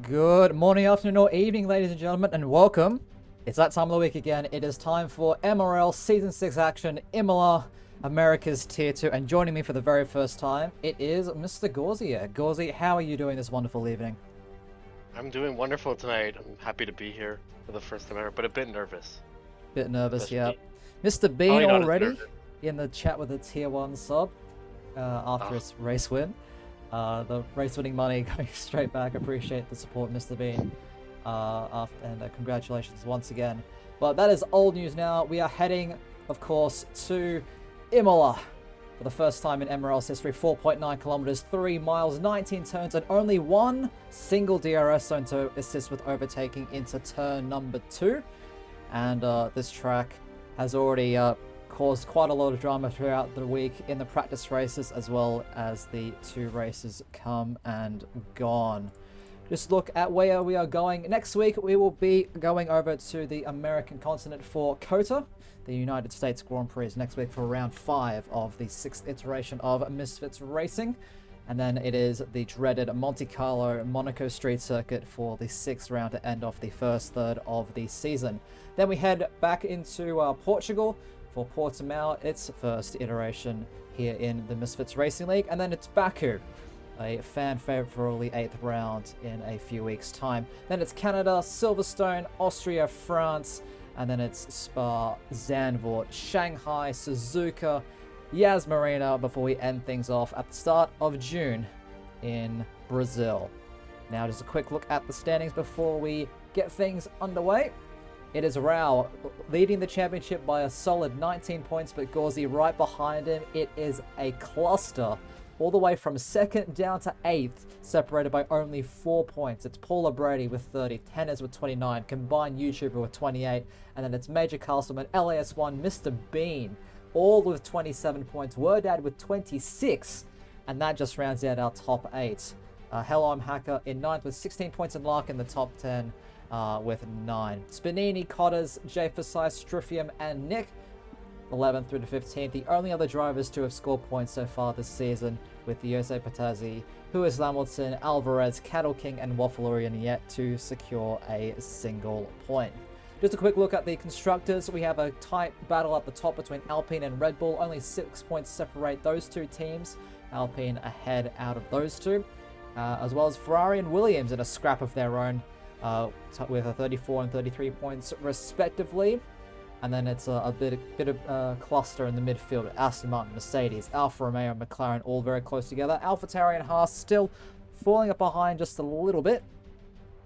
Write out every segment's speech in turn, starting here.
Good morning, afternoon, or evening, ladies and gentlemen, and welcome. It's that time of the week again. It is time for MRL Season 6 action, Imola, America's Tier 2, and joining me for the very first time, it is Mr. Gauzy. Gauzy, how are you doing this wonderful evening? I'm doing wonderful tonight. I'm happy to be here for the first time ever, but a bit nervous. Bit nervous, yeah. Especially- Mr. Bean Probably not as already nervous. in the chat with a Tier 1 sub after its race win. The race-winning money going straight back. Appreciate the support, Mr. Bean. And congratulations once again. But that is old news now. We are heading, of course, to Imola for the first time in MRL's history. 4.9 kilometers, 3 miles, 19 turns, and only one single DRS zone to assist with overtaking into turn number 2. And this track has already caused quite a lot of drama throughout the week in the practice races, as well as the 2 races come and gone. Just look at where we are going. Next week, we will be going over to the American continent for COTA, the United States Grand Prix, next week for round 5 of the 6th iteration of Misfits Racing. And then it is the dreaded Monte Carlo Monaco Street Circuit for the 6th round to end off the first third of the season. Then we head back into Portugal for Portimao, its first iteration here in the Misfits Racing League. And then it's Baku, a fan favorite for the 8th round in a few weeks' time. Then it's Canada, Silverstone, Austria, France, and then it's Spa, Zandvoort, Shanghai, Suzuka, Yas Marina, before we end things off at the start of June in Brazil. Now just a quick look at the standings before we get things underway. It is Rao leading the championship by a solid 19 points, but Gauzy right behind him. It is a cluster all the way from 2nd down to 8th, separated by only 4 points. It's Paula Brady with 30, Tennis with 29, combined YouTuber with 28, and then it's Major Castleman, LAS1, Mr. Bean, all with 27 points, Wordad with 26, and that just rounds out our top 8. Hello, I'm Hacker in 9th with 16 points, and Lark in the top 10 with 9. Spinini, Cotters, Jay Fasai, Struffium, and Nick 11th through to 15th. The only other drivers to have scored points so far this season, with Jose Patazzi, Huis Lamilton, Alvarez, Cattle King, and Wafflerian yet to secure a single point. Just a quick look at the constructors. We have a tight battle at the top between Alpine and Red Bull. Only 6 points separate those two teams. Alpine ahead out of those two. As well as Ferrari and Williams in a scrap of their own with a 34 and 33 points respectively. And then it's a bit of cluster in the midfield. Aston Martin, Mercedes, Alfa Romeo, and McLaren all very close together. AlphaTauri and Haas still falling up behind just a little bit.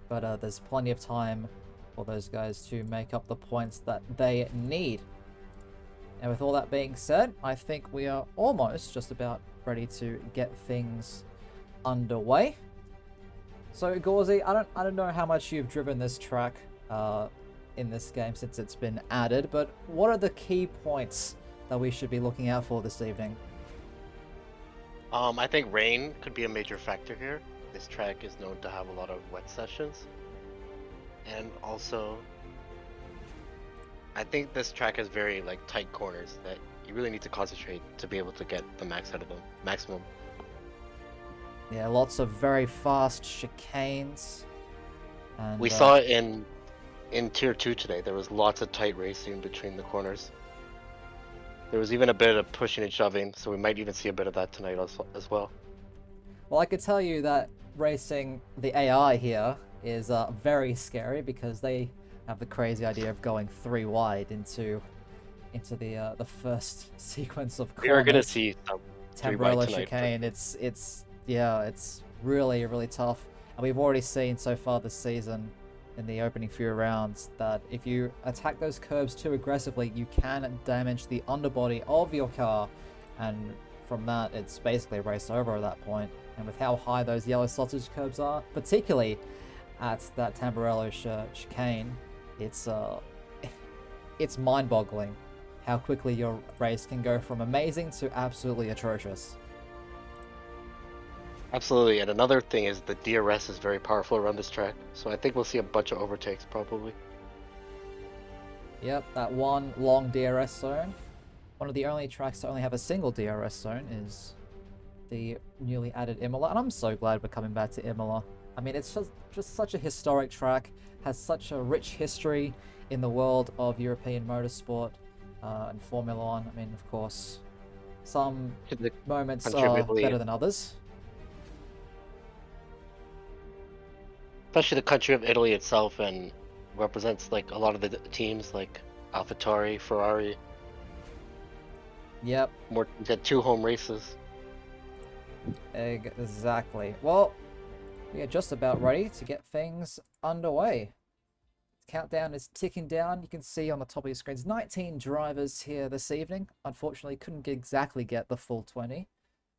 But there's plenty of time for those guys to make up the points that they need. And with all that being said, I think we are almost just about ready to get things underway. So Gauzy, I don't know how much you've driven this track in this game since it's been added, but what are the key points that we should be looking out for this evening? I think rain could be a major factor here. This track is known to have a lot of wet sessions. And also, I think this track has very tight corners that you really need to concentrate to be able to get the max out of them, maximum. Yeah, lots of very fast chicanes. And, We saw it in Tier 2 today. There was lots of tight racing between the corners. There was even a bit of pushing and shoving, so we might even see a bit of that tonight as well. Well, I could tell you that racing the AI here is very scary because they have the crazy idea of going 3 wide into the first sequence of corners. We are gonna see some Tamburello tonight, chicane. It's really, really tough. And we've already seen so far this season in the opening few rounds that if you attack those curbs too aggressively, you can damage the underbody of your car, and from that it's basically a race over at that point. And with how high those yellow sausage curbs are, particularly at that Tamburello chicane, it's mind-boggling how quickly your race can go from amazing to absolutely atrocious. Absolutely, and another thing is the DRS is very powerful around this track, so I think we'll see a bunch of overtakes probably. Yep, that one long DRS zone. One of the only tracks to only have a single DRS zone is the newly added Imola, and I'm so glad we're coming back to Imola. I mean, it's just such a historic track, has such a rich history in the world of European motorsport and Formula One. I mean, of course, some To the moments country of are Italy, better than others. especially the country of Italy itself, and represents like a lot of the teams like AlphaTauri, Ferrari. Yep, More teams had 2 home races. exactly. Well, we are just about ready to get things underway. Countdown is ticking down. You can see on the top of your screens 19 drivers here this evening. Unfortunately, couldn't exactly get the full 20.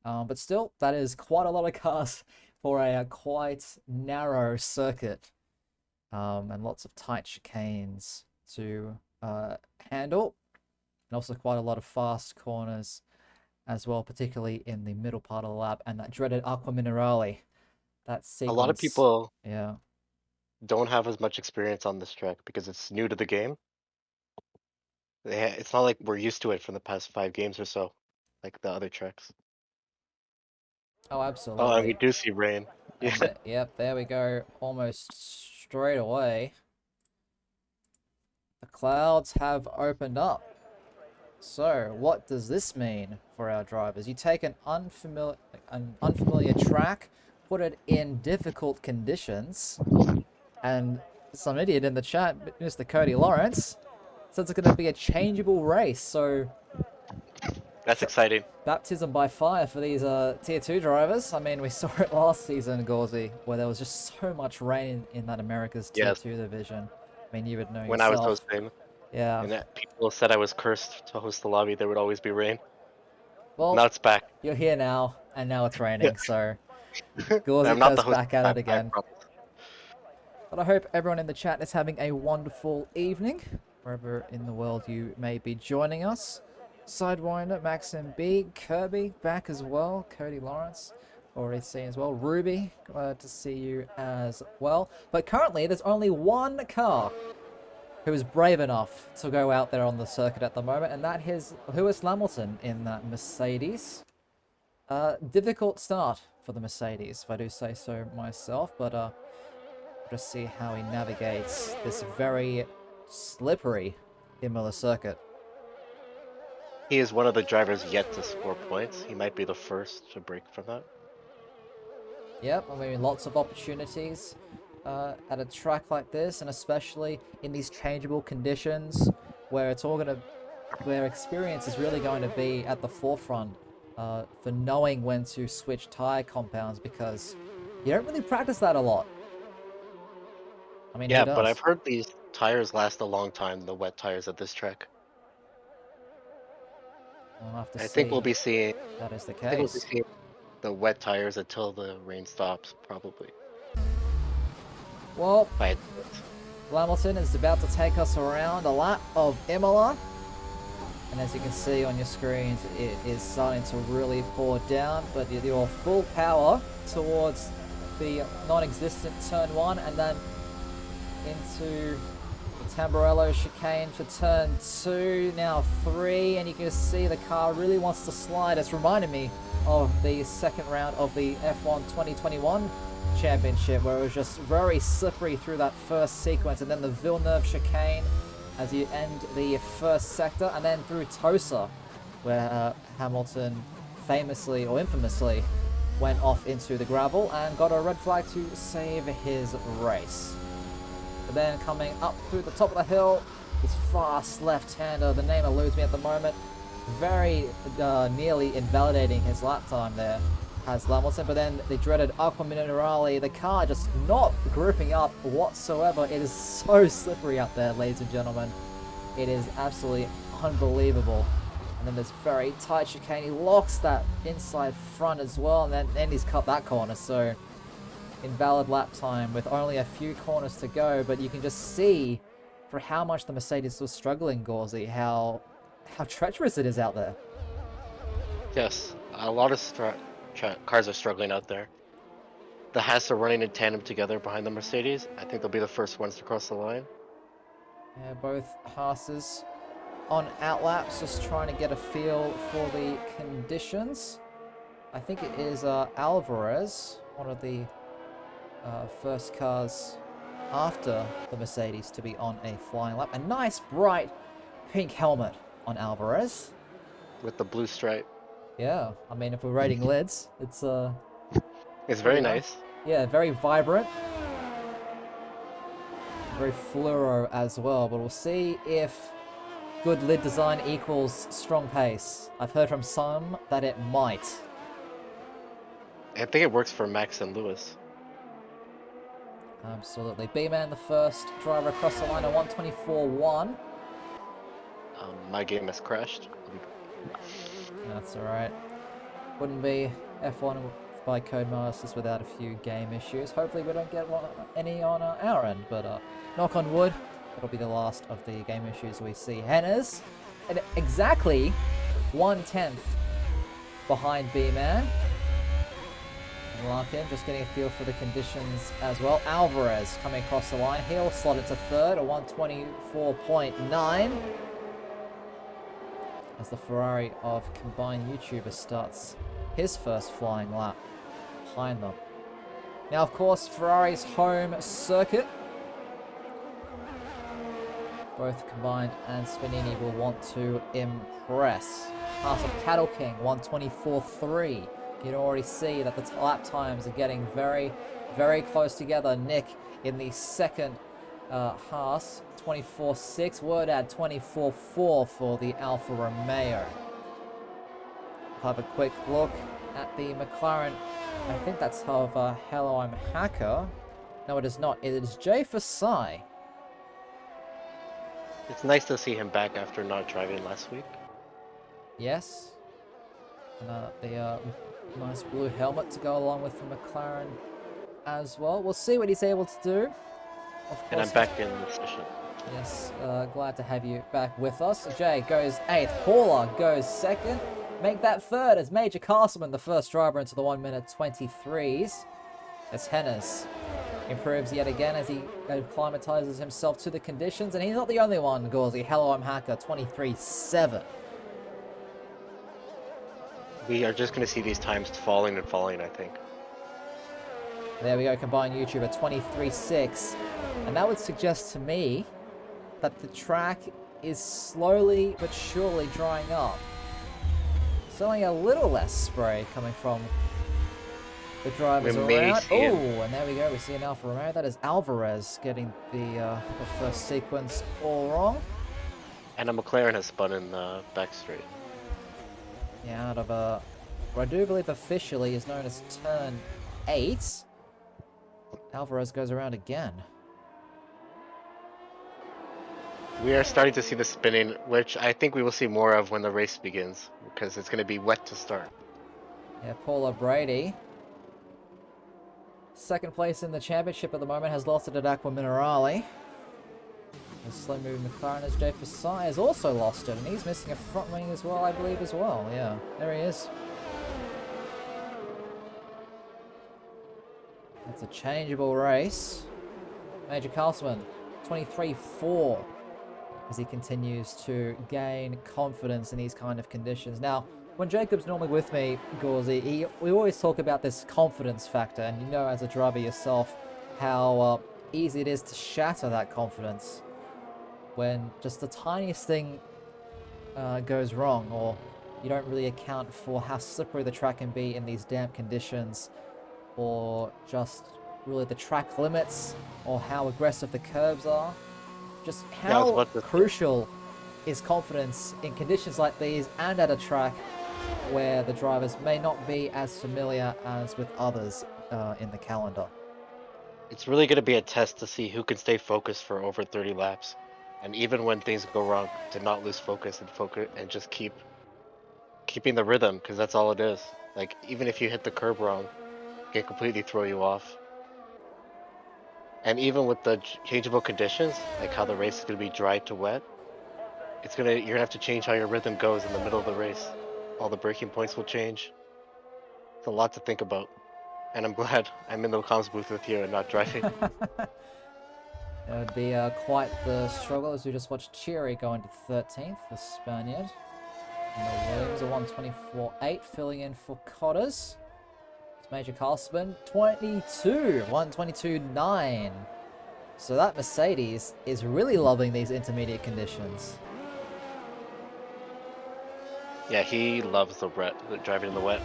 But still, that is quite a lot of cars for a quite narrow circuit. And lots of tight chicanes to handle. And also quite a lot of fast corners as well, particularly in the middle part of the lap. And that dreaded Aqua Minerale. That A lot of sequence. people Yeah. don't have as much experience on this track because it's new to the game. It's not like we're used to it from the past 5 games or so, like the other tracks. Oh, Oh, and we absolutely. do see rain. Yeah, And yep, there we go. Almost straight away. The clouds have opened up. So, what does this mean for our drivers? You take an unfamiliar track, put it in difficult conditions, and some idiot in the chat, Mr. Cody Lawrence, says it's going to be a changeable race. So, that's exciting. baptism by fire for these tier 2 drivers. I mean, we saw it last season, Gauzy, where there was just so much rain in that America's tier Yes, 2 division. I mean, you would know when I was yourself. hosting, Yeah. and that people said I was cursed to host the lobby, there would always be rain. Well, Now it's back. you're here now, and now it's Yeah. raining, so I'm Gauzy not the goes host back this at time, it I again. promise. But I hope everyone in the chat is having a wonderful evening, wherever in the world you may be joining us. Sidewinder, Maxim B, Kirby back as well, Cody Lawrence already seen as well, Ruby, glad to see you as well. But currently there's only one car who is brave enough to go out there on the circuit at the moment, and that is Lewis Hamilton in that Mercedes. Difficult start for the Mercedes, if I do say so myself, but just see how he navigates this very slippery Imola circuit. He is one of the drivers yet to score points. He might be the first to break from that. Yep, I mean, lots of opportunities at a track like this, and especially in these changeable conditions where it's all gonna, where experience is really going to be at the forefront for knowing when to switch tire compounds, because you don't really practice that a lot. I mean, who Yeah, but I've does? heard these tires last a long time, the wet tires at this track. We'll have to I think we'll see be seeing if that is the I think we'll be case. seeing the wet tires until the rain stops, probably. Well, By Hamilton is about to take us around a lap of Imola. And as you can see on your screens, it is starting to really pour down, but you're full power towards the non-existent turn 1 and then into the Tamburello chicane for turn 2, now 3, and you can see the car really wants to slide. It's reminding me of the second round of the F1 2021 championship, where it was just very slippery through that first sequence, and then the Villeneuve chicane as you end the first sector, and then through Tosa, where Hamilton famously or infamously went off into the gravel and got a red flag to save his race. But then coming up through the top of the hill, this fast left-hander, the name eludes me at the moment, very nearly invalidating his lap time there, has Hamilton. But then the dreaded Aqua Minerale, the car just not grouping up whatsoever. It is so slippery up there, ladies and gentlemen. It is absolutely unbelievable. And then this very tight chicane, he locks that inside front as well, and then he's cut that corner, so invalid lap time with only a few corners to go. But you can just see for how much the Mercedes was struggling, Gauzy, how treacherous it is out there. yes, a lot of cars are struggling out there. The Haas are running in tandem together behind the Mercedes. I think they'll be the first ones to cross the line. Yeah, both Haas's on outlaps, just trying to get a feel for the conditions. I think it is Alvarez, one of the first cars after the Mercedes to be on a flying lap. A nice bright pink helmet on Alvarez. With the blue stripe. Yeah, I mean, if we're rating lids, it's It's pretty very nice. Yeah, very vibrant. Very fluoro as well, but we'll see if good lid design equals strong pace. I've heard from some that it might. I think it works for Max and Lewis. Absolutely. B-Man, the first driver across the line at 124.1. My game has crashed. That's alright. Wouldn't be F1 by Codemasters without a few game issues. Hopefully we don't get any on our end, but knock on wood, it'll be the last of the game issues we see. Hennes, at exactly 1/10 behind B-Man. Larkin just getting a feel for the conditions as well. Alvarez coming across the line. He'll slot into third at 124.9. As the Ferrari of combined YouTubers starts his first flying lap behind them. Now, of course, Ferrari's home circuit. Both Combined and Spanini will want to impress. Pass of Cattle King, 124.3. You can already see that the lap times are getting very, very close together. Nick in the second Haas, 24.6. Word at 24.4 for the Alfa Romeo. Have a quick look at the McLaren. I think that's of Hello, I'm Hacker. No, it is not. It is Jay Fasai. It's nice to see him back after not driving last week. Yes. And the nice blue helmet to go along with the McLaren as well. We'll see what he's able to do. Of course, And I'm back in the session. Yes, glad to have you back with us. Jay goes 8th. Paula goes 2nd. Make that 3rd as Major Castleman, the first driver into the 1-minute 23s. As Hennes improves yet again as he acclimatizes himself to the conditions. And he's not the only one, Gauzy. Hello, I'm Hacker, 23.7. We are just going to see these times falling and falling, I think. There we go, combined YouTube at 23.6. And that would suggest to me that the track is slowly but surely drying up. It's only a little less spray coming from the drivers around. Oh, and there we go, we see an Alfa Romeo. That is Alvarez getting the first sequence all wrong. And a McLaren has spun in the back straight. Yeah, out of what I do believe officially is known as turn 8. Alvarez goes around again. We are starting to see the spinning, which I think we will see more of when the race begins, because it's going to be wet to start. Yeah, Paula Brady. Second place in the championship at the moment, has lost it at Aqua Minerale. The slow-moving McLaren as Jay Fasai has also lost it, and he's missing a front wing as well, I believe, as well. Yeah, there he is. It's a changeable race. Major Castleman, 23.4, as he continues to gain confidence in these kind of conditions. Now, when Jacob's normally with me, Gauzy, we always talk about this confidence factor, and you know as a driver yourself how easy it is to shatter that confidence when just the tiniest thing goes wrong, or you don't really account for how slippery the track can be in these damp conditions, or just really the track limits, or how aggressive the curbs are. Just how crucial is confidence in conditions like these and at a track where the drivers may not be as familiar as with others in the calendar. It's really going to be a test to see who can stay focused for over 30 laps. And even when things go wrong, to not lose focus and just keeping the rhythm, because that's all it is. Like, even if you hit the curb wrong, it can completely throw you off. And even with the changeable conditions, like how the race is going to be dry to wet, you're going to have to change how your rhythm goes in the middle of the race. All the braking points will change. It's a lot to think about. And I'm glad I'm in the comms booth with you and not driving. It would be quite the struggle as we just watched Cheery go into 13th, the Spaniard. And the Williams are 124.8, filling in for Cotters. Major Carlsman, 22, 122.9. So that Mercedes is really loving these intermediate conditions. Yeah, he loves the driving in the wet.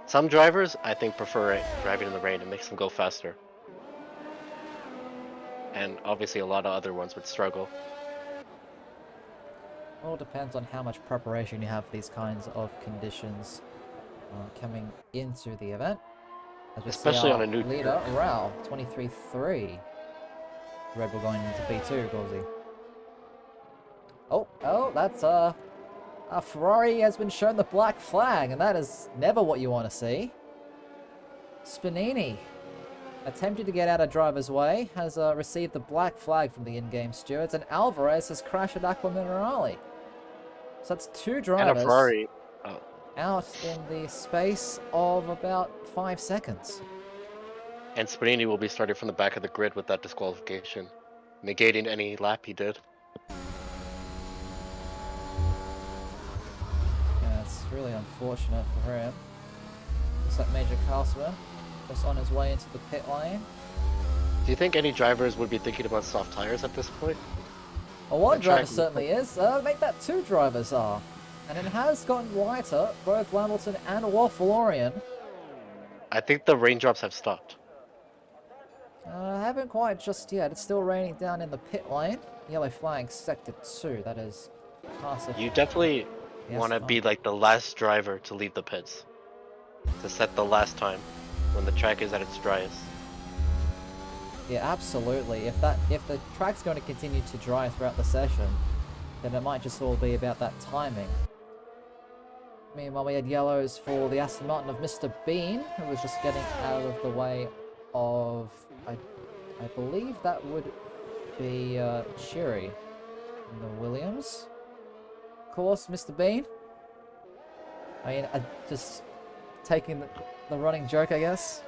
Some drivers, I think, prefer it driving in the rain. It makes them go faster. And obviously a lot of other ones would struggle. Well, it depends on how much preparation you have for these kinds of conditions coming into the event. As we Especially see on our a new leader, Rao, 23.3. Red Bull going into P2, Gauzy. Oh, that's a Ferrari has been shown the black flag, and that is never what you want to see. Spanini, attempted to get out of driver's way, has received the black flag from the in-game stewards, and Alvarez has crashed at Aqua Minerale. So that's two And a drivers Ferrari. Oh. out in the space of about 5 seconds. And Spanini will be starting from the back of the grid with that disqualification, negating any lap he did. Yeah, it's really unfortunate for him. Looks like Major Carlsman just on his way into the pit lane. Do you think any drivers would be thinking about soft tires at this point? Well, one The driver track- certainly is. Make that two drivers are. And it has gotten lighter, both Lamilton and Wolf-Valorian. I think the raindrops have stopped. Haven't quite just yet. It's still raining down in the pit lane. Yellow flag sector 2. That is passive. You definitely Yes, want to fine. be like the last driver to leave the pits. To set the last time when the track is at its driest. Yeah, absolutely. If the track's going to continue to dry throughout the session, then it might just all be about that timing. Meanwhile, we had yellows for the Aston Martin of Mr. Bean, who was just getting out of the way of, I believe that would be Cheery in the Williams. Of course, Mr. Bean. I mean, just taking the running joke, I guess.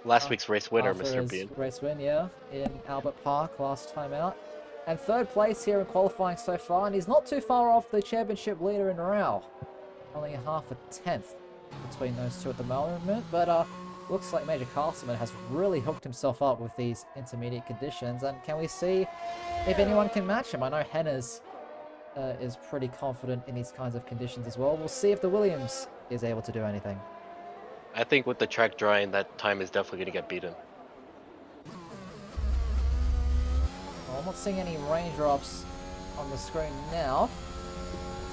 Last week's race winner, After Mr. his Bean. race win, yeah, in Albert Park last time out. And third place here in qualifying so far, and he's not too far off the championship leader in Rao. Only a half a tenth between those two at the moment, but looks like Major Carlsman has really hooked himself up with these intermediate conditions, and can we see if anyone can match him? I know Hennes is pretty confident in these kinds of conditions as well. We'll see if the Williams is able to do anything. I think with the track drying, that time is definitely going to get beaten. Well, I'm not seeing any raindrops on the screen now,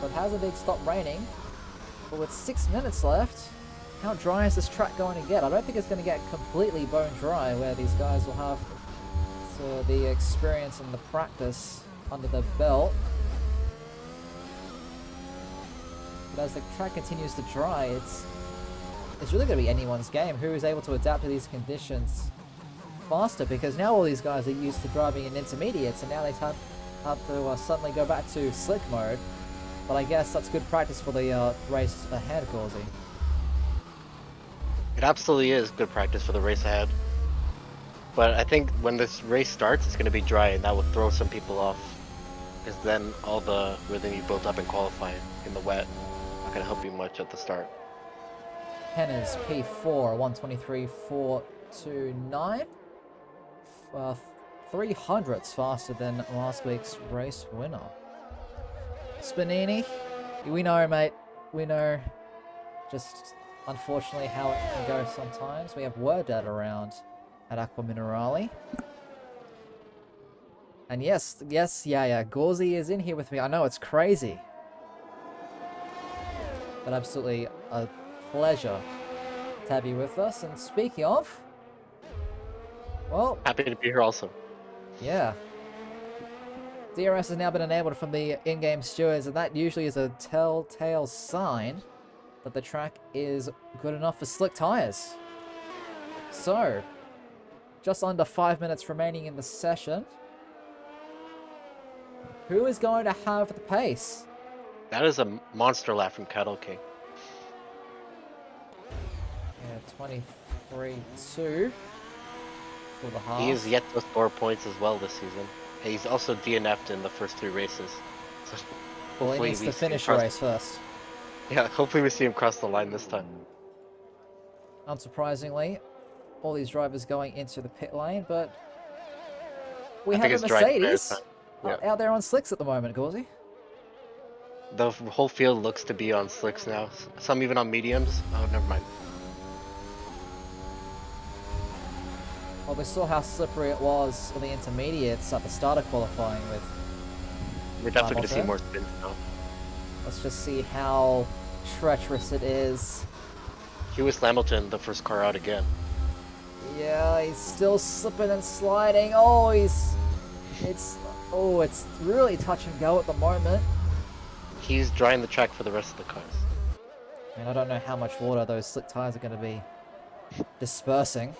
so it has indeed stopped raining. But with 6 minutes left, how dry is this track going to get? I don't think it's going to get completely bone dry, where these guys will have the experience and the practice under their belt. But as the track continues to dry, it's really going to be anyone's game who is able to adapt to these conditions faster, because now all these guys are used to driving in intermediates, and now they have to suddenly go back to slick mode. But I guess that's good practice for the race ahead, Gauzy. It absolutely is good practice for the race ahead. But I think when this race starts, it's going to be dry, and that will throw some people off. Because then all the rhythm you built up in qualifying in the wet not going to help you much at the start. Hennes P4, 123.429. 300ths faster than last week's race winner. Spanini, we know, mate. We know just unfortunately how it can go sometimes. We have word that around at Aqua Minerale. And yes, yeah, Gauzy is in here with me. I know it's crazy, but absolutely a pleasure to have you with us. And speaking of, well, Happy to be here also. yeah, DRS has now been enabled from the in-game stewards, and that usually is a telltale sign that the track is good enough for slick tires. So, just under 5 minutes remaining in the session. Who is going to have the pace? That is a monster lap from Cattle King. Yeah, 23.2 for the half. He is yet to score points as well this season. He's also DNF'd in the first 3 races. So Well, he hopefully needs we to see him finish the cross- race first. Yeah, hopefully we see him cross the line this time. Unsurprisingly, all these drivers going into the pit lane, but we I have think a it's dry fair time. Mercedes Yeah. out there on slicks at the moment, Gauzy. The whole field looks to be on slicks now. Some even on mediums. Oh, never mind. Well, we saw how slippery it was on the intermediates at the start of qualifying with. We're definitely going to see Hamilton. more spins now. Let's just see how treacherous it is. Lewis Hamilton, the first car out again. Yeah, he's still slipping and sliding. Oh, it's really touch and go at the moment. He's drying the track for the rest of the cars. I mean, I don't know how much water those slick tires are going to be dispersing.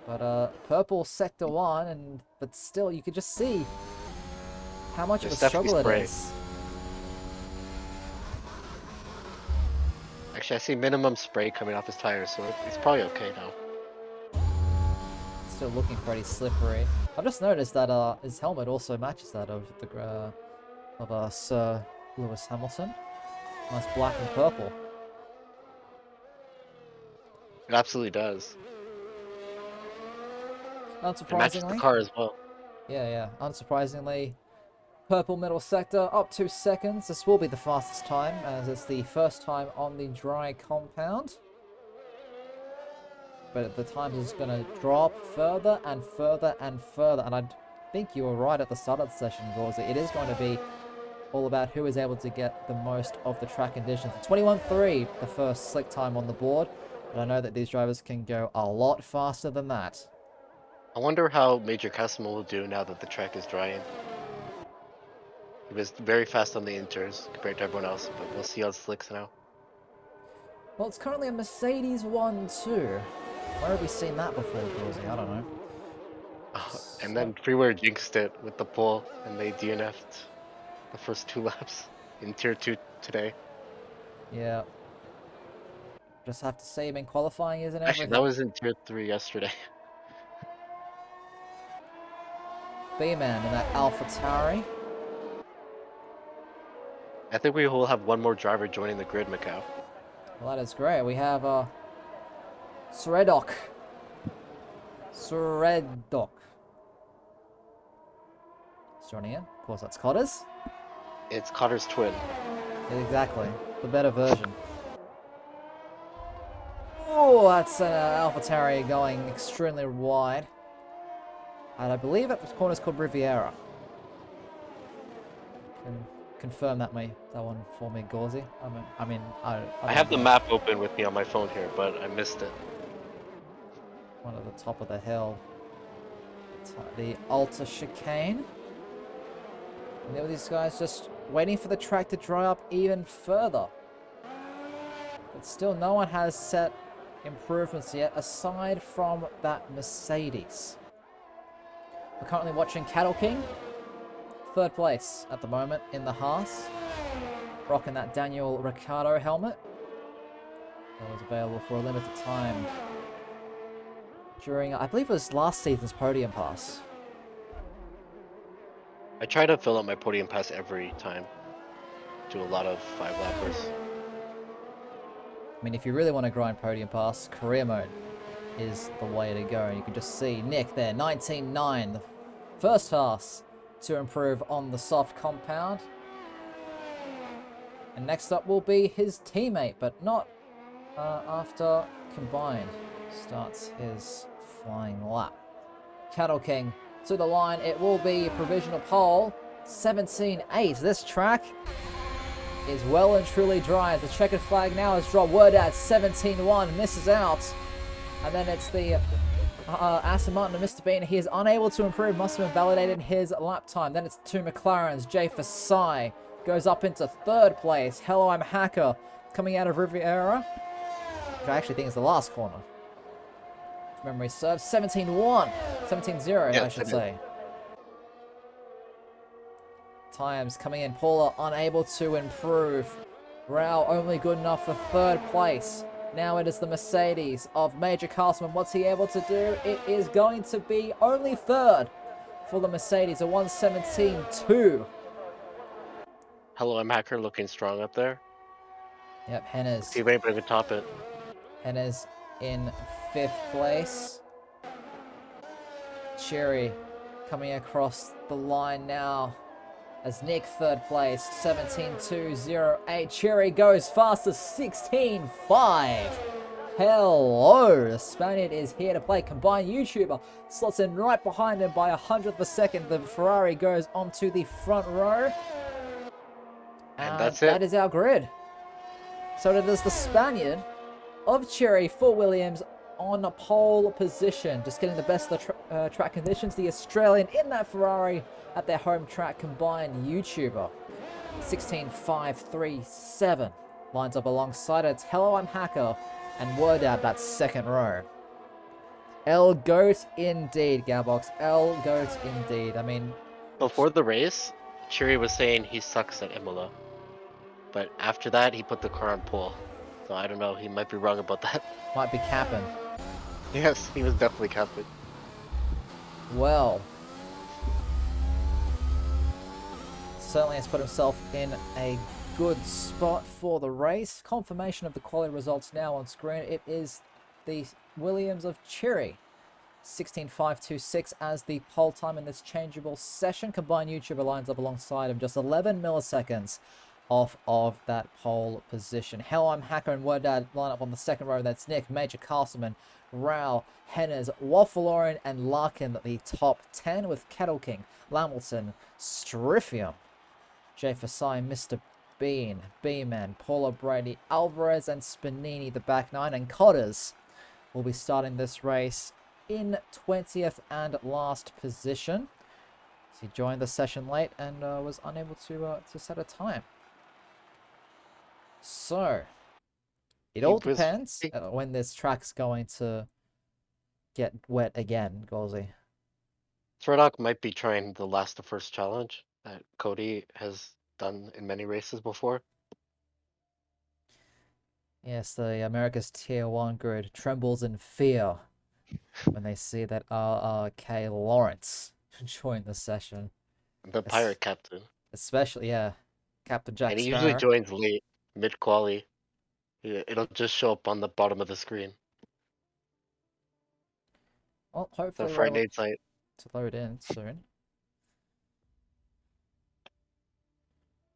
But purple sector 1, but still, you could just see how much of a struggle it is. Actually, I see minimum spray coming off his tires, so it's probably okay now. Still looking pretty slippery. I've just noticed that his helmet also matches that of Sir Lewis Hamilton. Nice black and purple. It absolutely does. Unsurprisingly, it matches the car as well. Yeah. Unsurprisingly, purple middle sector up 2 seconds. This will be the fastest time, as it's the first time on the dry compound. But the time is going to drop further and further and further. And I think you were right at the start of the session, Gauzy. It is going to be all about who is able to get the most of the track conditions. 21.3, the first slick time on the board. But I know that these drivers can go a lot faster than that. I wonder how Major Casimir will do now that the track is drying. He was very fast on the inters compared to everyone else, but we'll see on slicks now. Well, it's currently a Mercedes 1-2. Where have we seen that before, Gauzy? I don't know. And then Freeware jinxed it with the pole, and they DNF'd the first 2 laps in Tier 2 today. Yeah. Just have to say, him in qualifying isn't Actually, everything. that was in Tier 3 yesterday. B-Man in that Alpha Tauri. I think we will have one more driver joining the grid, Macau. Well, that is great. We have Sredok. Joining in. Of course, that's Cotter's. It's Cotter's twin. Exactly. The better version. Oh, that's an AlphaTauri going extremely wide. And I believe that the corner's called Riviera. Can confirm that one for me, Gauzy. I have the map open with me on my phone here, but I missed it. One at the top of the hill. The Alta Chicane. And there were these guys just waiting for the track to dry up even further. But still, no one has set improvements yet, aside from that Mercedes. We're currently watching Cattle King. 3rd place at the moment in the Haas. Rocking that Daniel Ricciardo helmet. That was available for a limited time during, I believe it was last season's podium pass. I try to fill up my podium pass every time. Do a lot of 5-lappers. I mean, if you really want to grind podium pass, career mode is the way to go. And you can just see Nick there, 19.9, the first Haas to improve on the soft compound. And next up will be his teammate, but not after combined starts his flying lap. Cattle King to the line. It will be a provisional pole. 17.8. This track is well and truly dry as the checkered flag now has dropped. Word at 17.1 misses out. And then it's the Aston Martin and Mr. Bean. He is unable to improve. Must have invalidated his lap time. Then it's 2 McLarens. Jay Fasai goes up into 3rd place. Hello, I'm Hacker coming out of Riviera, which I actually think is the last corner. If memory serves. 17.1. 17.0, I should say. Times coming in. Paula unable to improve. Rao only good enough for 3rd place. Now it is the Mercedes of Major Castleman. What's he able to do? It is going to be only 3rd for the Mercedes, a 1:17.2. Hello, I'm Hacker looking strong up there. Yep, Hennes. See if anybody can top it. Henna's in 5th place. Cherry coming across the line now as Nick 3rd place, 17.208. Cherry goes faster, 16.5. Hello, the Spaniard is here to play. Combined YouTuber slots in right behind him by 100th of a second. The Ferrari goes onto the front row. And that's it. That is our grid. So it is the Spaniard of Cherry for Williams on a pole position, just getting the best of the track conditions. The Australian in that Ferrari at their home track, combined YouTuber 16.537 lines up alongside it. Hello, I'm Hacker, and word out that 2nd row. El Goat indeed, Garbox. El Goat indeed. I mean, Before the race, Cherry was saying he sucks at Imola, but after that he put the car on pole. So I don't know. He might be wrong about that. might be capping. Yes, he was definitely capping. Well, certainly has put himself in a good spot for the race. Confirmation of the quality results now on screen. It is the Williams of Cherry, 16.526 as the pole time in this changeable session. Combined YouTuber lines up alongside him, just 11 milliseconds off of that pole position. Hell, I'm Hacker and Word Dad line up on the 2nd row. That's Nick, Major Castleman, Rao, Hennes, Waffleorin, and Larkin at the top 10, with Kettle King, Lamilton, Striffium, Jay Fasai, Mr. Bean, B-Man, Paula Brady, Alvarez, and Spanini, the back 9, and Cotters will be starting this race in 20th and last position. So he joined the session late and was unable to set a time. So it all depends when this track's going to get wet again, Gauzy. Thredock might be trying the last to first challenge that Cody has done in many races before. Yes, the America's Tier 1 grid trembles in fear when they see that RRK Lawrence join the session. The pirate captain. Especially, yeah, Captain Jack And he Sparrow. usually joins late, mid-quali. It'll just show up on the bottom of the screen. Well, hopefully The we're able Friday night. to load in soon.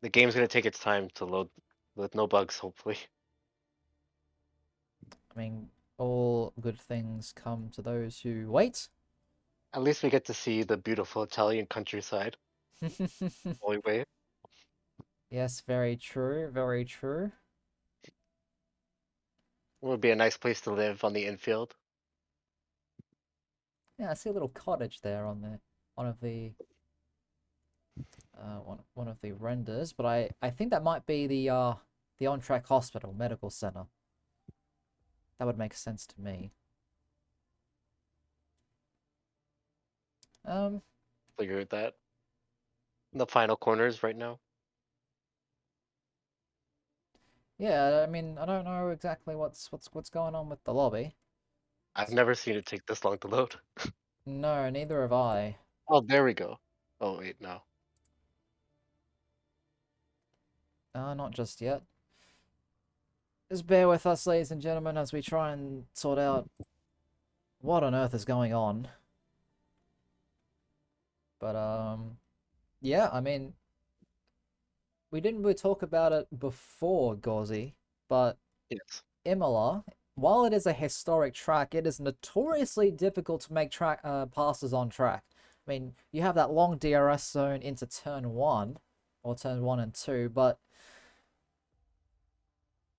The game's gonna take its time to load with no bugs, hopefully. I mean, all good things come to those who wait. At least we get to see the beautiful Italian countryside. Only way. Yes, very true, very true. It would be a nice place to live on the infield. Yeah, I see a little cottage there on one of the one of the renders, but I think that might be the on-track hospital medical center. That would make sense to me. Figured that. The final corners right now. Yeah, I mean, I don't know exactly what's going on with the lobby. I've never seen it take this long to load. No, neither have I. Oh, there we go. Oh wait, no. Not just yet. Just bear with us, ladies and gentlemen, as we try and sort out what on earth is going on. But, yeah, I mean, we didn't really talk about it before, Gauzy, but Yes. Imola, while it is a historic track, it is notoriously difficult to make passes on track. I mean, you have that long DRS zone into turn 1, or turn 1 and 2, but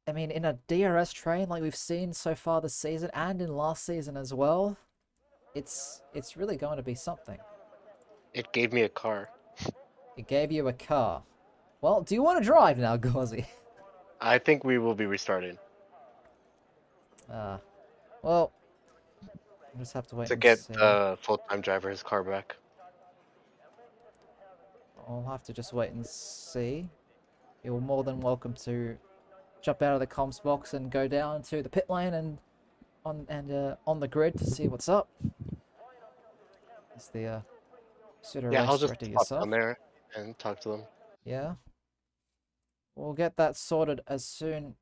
I mean, in a DRS train like we've seen so far this season, and in last season as well, it's really going to be something. It gave me a car. It gave you a car. Well, do you want to drive now, Gauzy? I think we will be restarting. Well, we'll just have to wait To and get see. the full-time driver his car back. I'll have to just wait and see. You're more than welcome to jump out of the comms box and go down to the pit lane and on the grid to see what's up. It's the pseudo Yeah, race I'll just director pop yourself. down there and talk to them. Yeah. We'll get that sorted as soon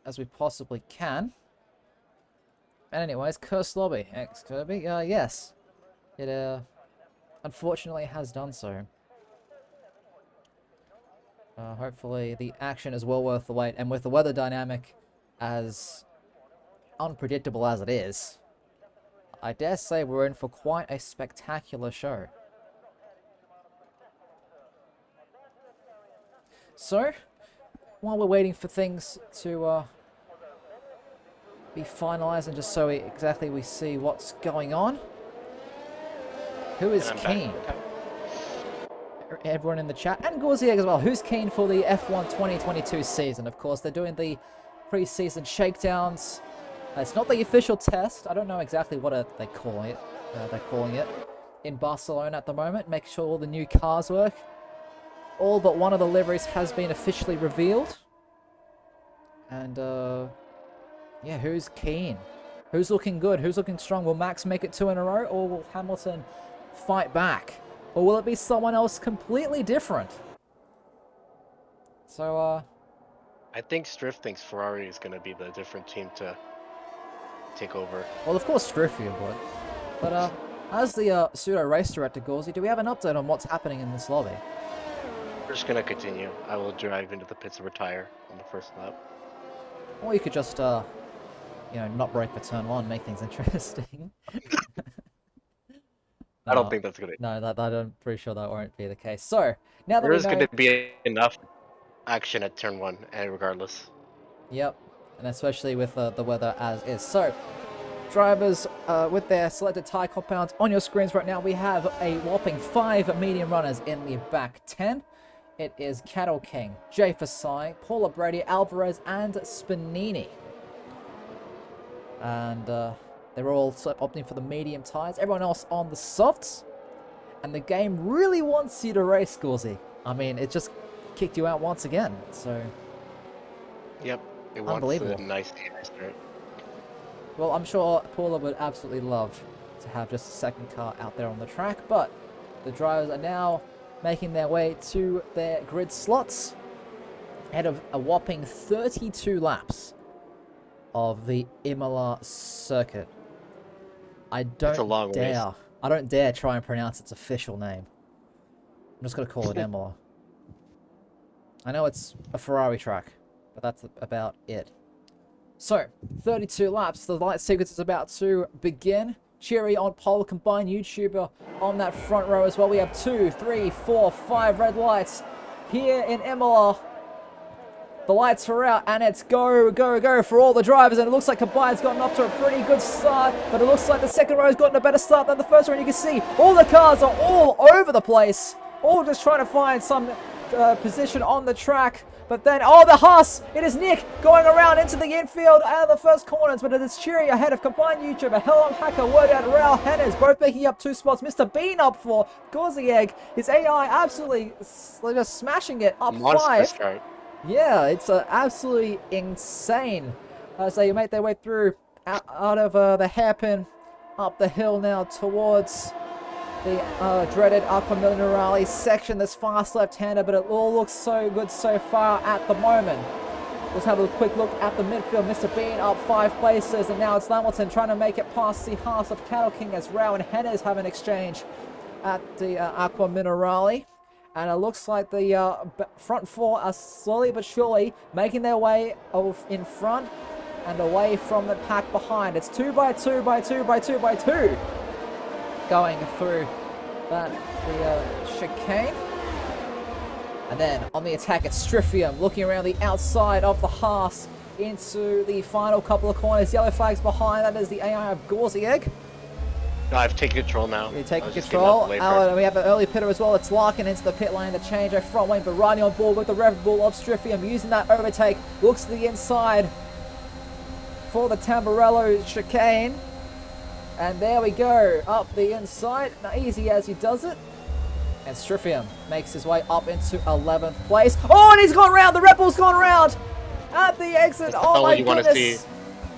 as we possibly can. And anyways, Cursed Lobby, ex-Kirby, yes. It, unfortunately has done so. Hopefully the action is well worth the wait, and with the weather dynamic as unpredictable as it is, I dare say we're in for quite a spectacular show. So, while we're waiting for things to be finalized and just so we see what's going on, who is keen? Everyone in the chat, and Gorzieg as well, who's keen for the F1 2022 season? Of course, they're doing the pre-season shakedowns. It's not the official test. I don't know exactly what they're calling it in Barcelona at the moment. Make sure all the new cars work. All but one of the liveries has been officially revealed. And, yeah, who's keen? Who's looking good? Who's looking strong? Will Max make it 2 in a row, or will Hamilton fight back? Or will it be someone else completely different? So, I think Striff thinks Ferrari is going to be the different team to take over. well, of course Striffier would. But, as the pseudo race director, Gauzy, do we have an update on what's happening in this lobby? We're just going to continue. I will drive into the pits and retire on the first lap. Or you could just, you know, not brake for turn 1, make things interesting. I don't think that's going to... No, I'm pretty sure that won't be the case. So, now that There we is know... going to be enough action at turn 1, regardless. Yep, and especially with the weather as is. So, drivers with their selected tyre compounds on your screens right now, we have a whopping 5 medium runners in the back 10. It is Cattle King, Jay Fasai, Paula Brady, Alvarez, and Spanini. And they're all opting for the medium tyres. Everyone else on the softs. And the game really wants you to race, Gauzy. I mean, it just kicked you out once again, so... Yep, it wants a nice start. Well, I'm sure Paula would absolutely love to have just a second car out there on the track, but the drivers are now making their way to their grid slots ahead of a whopping 32 laps of the Imola circuit. I don't dare try and pronounce its official name. I'm just going to call it Imola. I know it's a Ferrari track, but that's about it. So, 32 laps, the light sequence is about to begin. Cheery on pole, combined YouTuber on that front row as well. We have 2, 3, 4, 5 red lights here in Imola. The lights are out and it's go, go, go for all the drivers, and it looks like Combine's gotten off to a pretty good start, but it looks like the second row has gotten a better start than the first row. You can see all the cars are all over the place, all just trying to find some position on the track. But then, oh, the Haas! It is Nick going around into the infield out of the first corners, but it is Cheery ahead of combined YouTuber, Hello Hacker, Word Out, Raul Henners, both making up 2 spots. Mr. Bean up 4, Gorzieg, his AI absolutely just smashing it up 5. Start. Yeah, it's absolutely insane as they make their way through out of the hairpin, up the hill now towards the dreaded Aqua Minerale section. This fast left-hander, but it all looks so good so far at the moment. Let's have a quick look at the midfield. Mr. Bean up 5 places, and now it's Lamilton trying to make it past the Haas of Cattle King as Rao and Henners have an exchange at the Aqua Minerale. And it looks like the front 4 are slowly but surely making their way in front and away from the pack behind. It's 2 by 2 by 2 by 2 by 2 going through the chicane. And then on the attack, it's Striffium looking around the outside of the Haas into the final couple of corners. Yellow flags behind. That is the AI of Gorzieg. No, I've taken control now. You're taking control. And we have an early pitter as well. It's Larkin into the pit lane to change a front wing. Barani on board with the Red Bull of Striffium using that overtake. Looks to the inside for the Tamburello chicane. And there we go. Up the inside. Now, easy as he does it. And Striffium makes his way up into 11th place. Oh, and he's gone round. The Red Bull's gone round at the exit. Oh my goodness.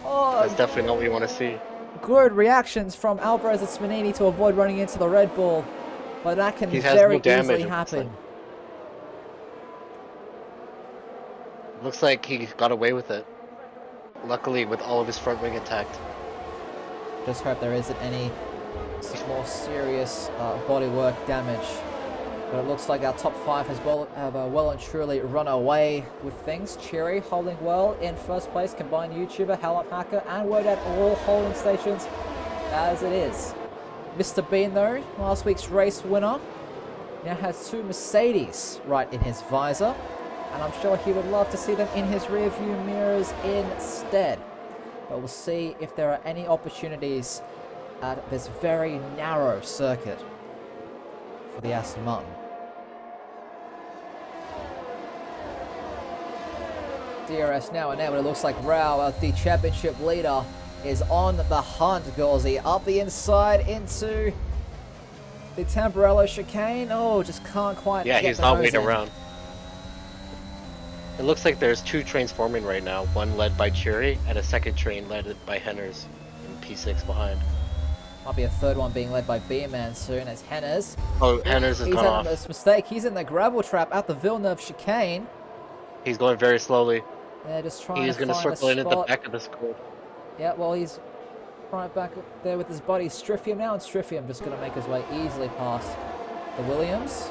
Oh, that's definitely not what you want to see. Good reactions from Alvarez and Smanini to avoid running into the Red Bull, but that can very easily happen. Looks like he got away with it. Luckily, with all of his front wing intact. Just hope there isn't any more serious bodywork damage. But it looks like our top 5 have well and truly run away with things. Cherry holding well in first place. Combined YouTuber, Hell Up Hacker, and Wordad all holding stations as it is. Mr. Bean, though, last week's race winner, now has 2 Mercedes right in his visor. And I'm sure he would love to see them in his rear view mirrors instead. But we'll see if there are any opportunities at this very narrow circuit for the Aston Martin. DRS now and now, but it looks like Rao, the championship leader, is on the hunt. Gauzy up the inside into the Tamburello chicane. Oh, just can't quite Yeah, get he's the not nose waiting in. around. It looks like there's 2 trains forming right now, one led by Cherry and a second train led by Henners in P6 behind. Might be a third one being led by Beerman soon as Henners. Oh, Henners has He's gone had off. this mistake. He's in the gravel trap at the Villeneuve chicane. He's going very slowly. They're just trying He's to going to find circle a in at the spot. back of the school. Yeah, well, he's right back there with his buddy Striffium now, and Striffium just going to make his way easily past the Williams.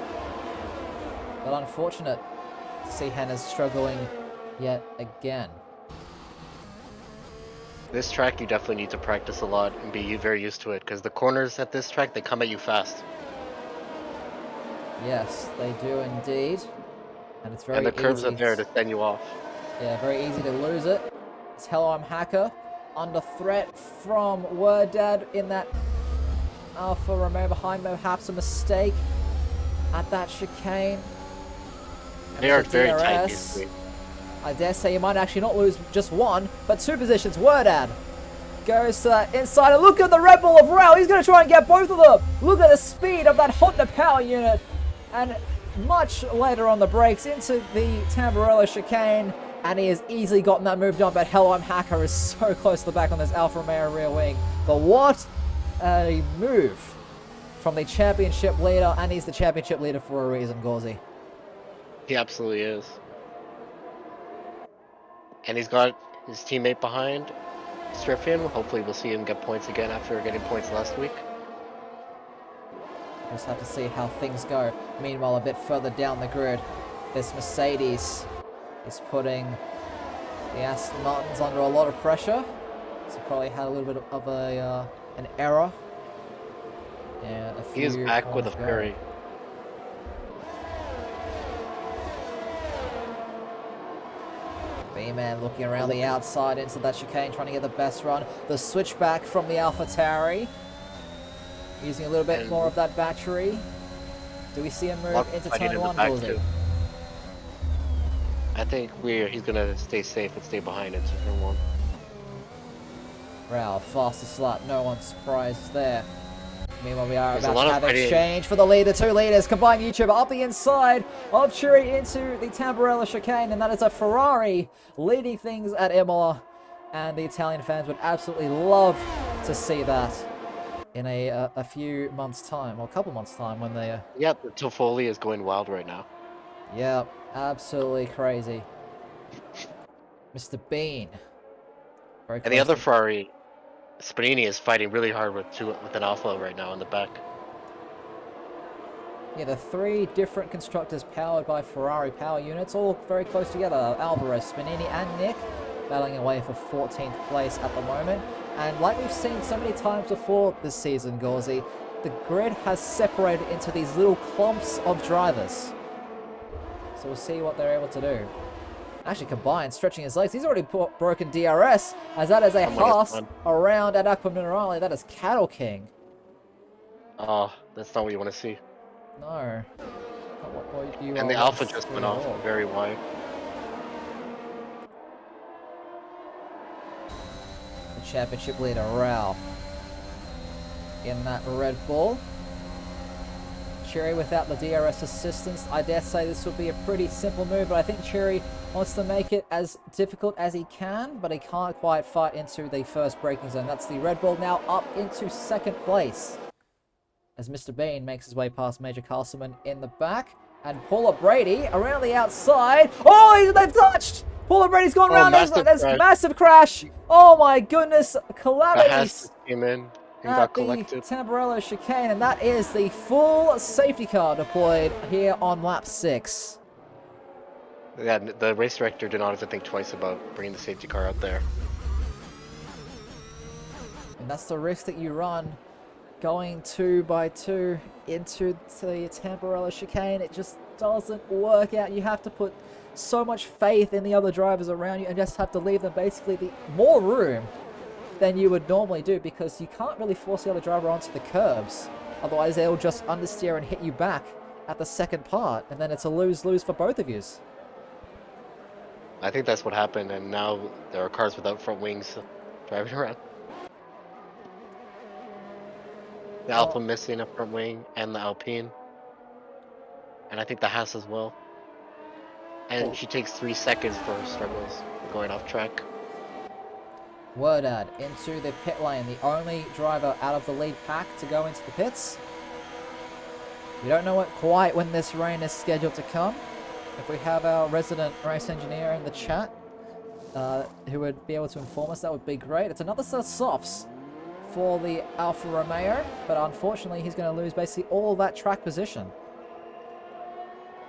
But unfortunate to see Hannah's struggling yet again. This track you definitely need to practice a lot and be very used to it, because the corners at this track, they come at you fast. Yes, they do indeed. And it's very And the curves easy. are there to send you off. Yeah, very easy to lose it. It's Hello, I'm Hacker. Under threat from Wordad in that Alfa Romeo behind, perhaps a mistake at that chicane. And They are with the very tight, DRS, these three. I dare say you might actually not lose just 1, but 2 positions. Wordad goes to that inside, and look at the Red Bull of Rao. He's going to try and get both of them. Look at the speed of that Honda power unit. And much later on the brakes into the Tamburello chicane, and he has easily gotten that move done, but Hello, I'm Hacker is so close to the back on this Alfa Romeo rear wing. But what a move from the championship leader, and he's the championship leader for a reason, Gauzy. He absolutely is. And he's got his teammate behind, Striffian. Hopefully we'll see him get points again after getting points last week. We'll just have to see how things go. Meanwhile, a bit further down the grid, this Mercedes is putting the Aston Martins under a lot of pressure. So probably had a little bit of an error. Yeah, He is back with a corners fury. go. B-Man looking around the outside into that chicane, trying to get the best run. The switchback from the Alpha Tauri. Using a little bit And more of that battery. Do we see him move into fighting turn in the 1, back Gauzy? too. I think he's gonna stay safe and stay behind into turn 1. Rao, fastest lap, no one's surprised there. Meanwhile, we are There's a about lot to of have fighting. exchange for the lead. The 2 leaders, combined YouTuber up the inside of Churi into the Tamburello chicane, and that is a Ferrari leading things at Imola. And the Italian fans would absolutely love to see that in a few months' time, or a couple months' time when they... Yeah, the Toffoli is going wild right now. Yeah, absolutely crazy. Mr. Bean. Very And the other close to- Ferrari, Spanini, is fighting really hard with an Alfa right now in the back. Yeah, the 3 different constructors powered by Ferrari power units, all very close together. Alvarez, Spanini, and Nick battling away for 14th place at the moment. And like we've seen so many times before this season, Gauzy, the grid has separated into these little clumps of drivers. So we'll see what they're able to do. Actually, combined, stretching his legs. He's already broken DRS, as that is a Someone gets Haas done. around at Aqua Minerale. That is Cattle King. Oh, that's not what you want to see. No. Not what you And are the Alpha wanting to just see went at off all. very wide. The championship leader, Rao, in that Red Bull. Cherry without the DRS assistance. I dare say this will be a pretty simple move, but I think Cherry wants to make it as difficult as he can, but he can't quite fight into the first braking zone. That's the Red Bull now up into 2nd place, as Mr. Bean makes his way past Major Castleman in the back. And Paula Brady around the outside. Oh, they've touched! Paula Brady's gone Oh, around. massive There's crash. massive crash. Oh my goodness. Calamity. came in and at got the collected. Tamburello chicane, and that is the full safety car deployed here on lap 6. Yeah, the race director did not have to think twice about bringing the safety car out there. And that's the risk that you run going 2 by 2 into the Tamburello chicane. It just doesn't work out. You have to put so much faith in the other drivers around you and just have to leave them basically more room than you would normally do, because you can't really force the other driver onto the curbs. Otherwise, they'll just understeer and hit you back at the second part, and then it's a lose-lose for both of you. I think that's what happened, and now there are cars without front wings driving around. The Alpha missing a front wing, and the Alpine. And I think the Haas as well. And she takes 3 seconds for her struggles going off track. Wordad into the pit lane, the only driver out of the lead pack to go into the pits. We don't know quite when this rain is scheduled to come. If we have our resident race engineer in the chat who would be able to inform us, that would be great. It's another set of softs for the Alfa Romeo, but unfortunately he's going to lose basically all that track position.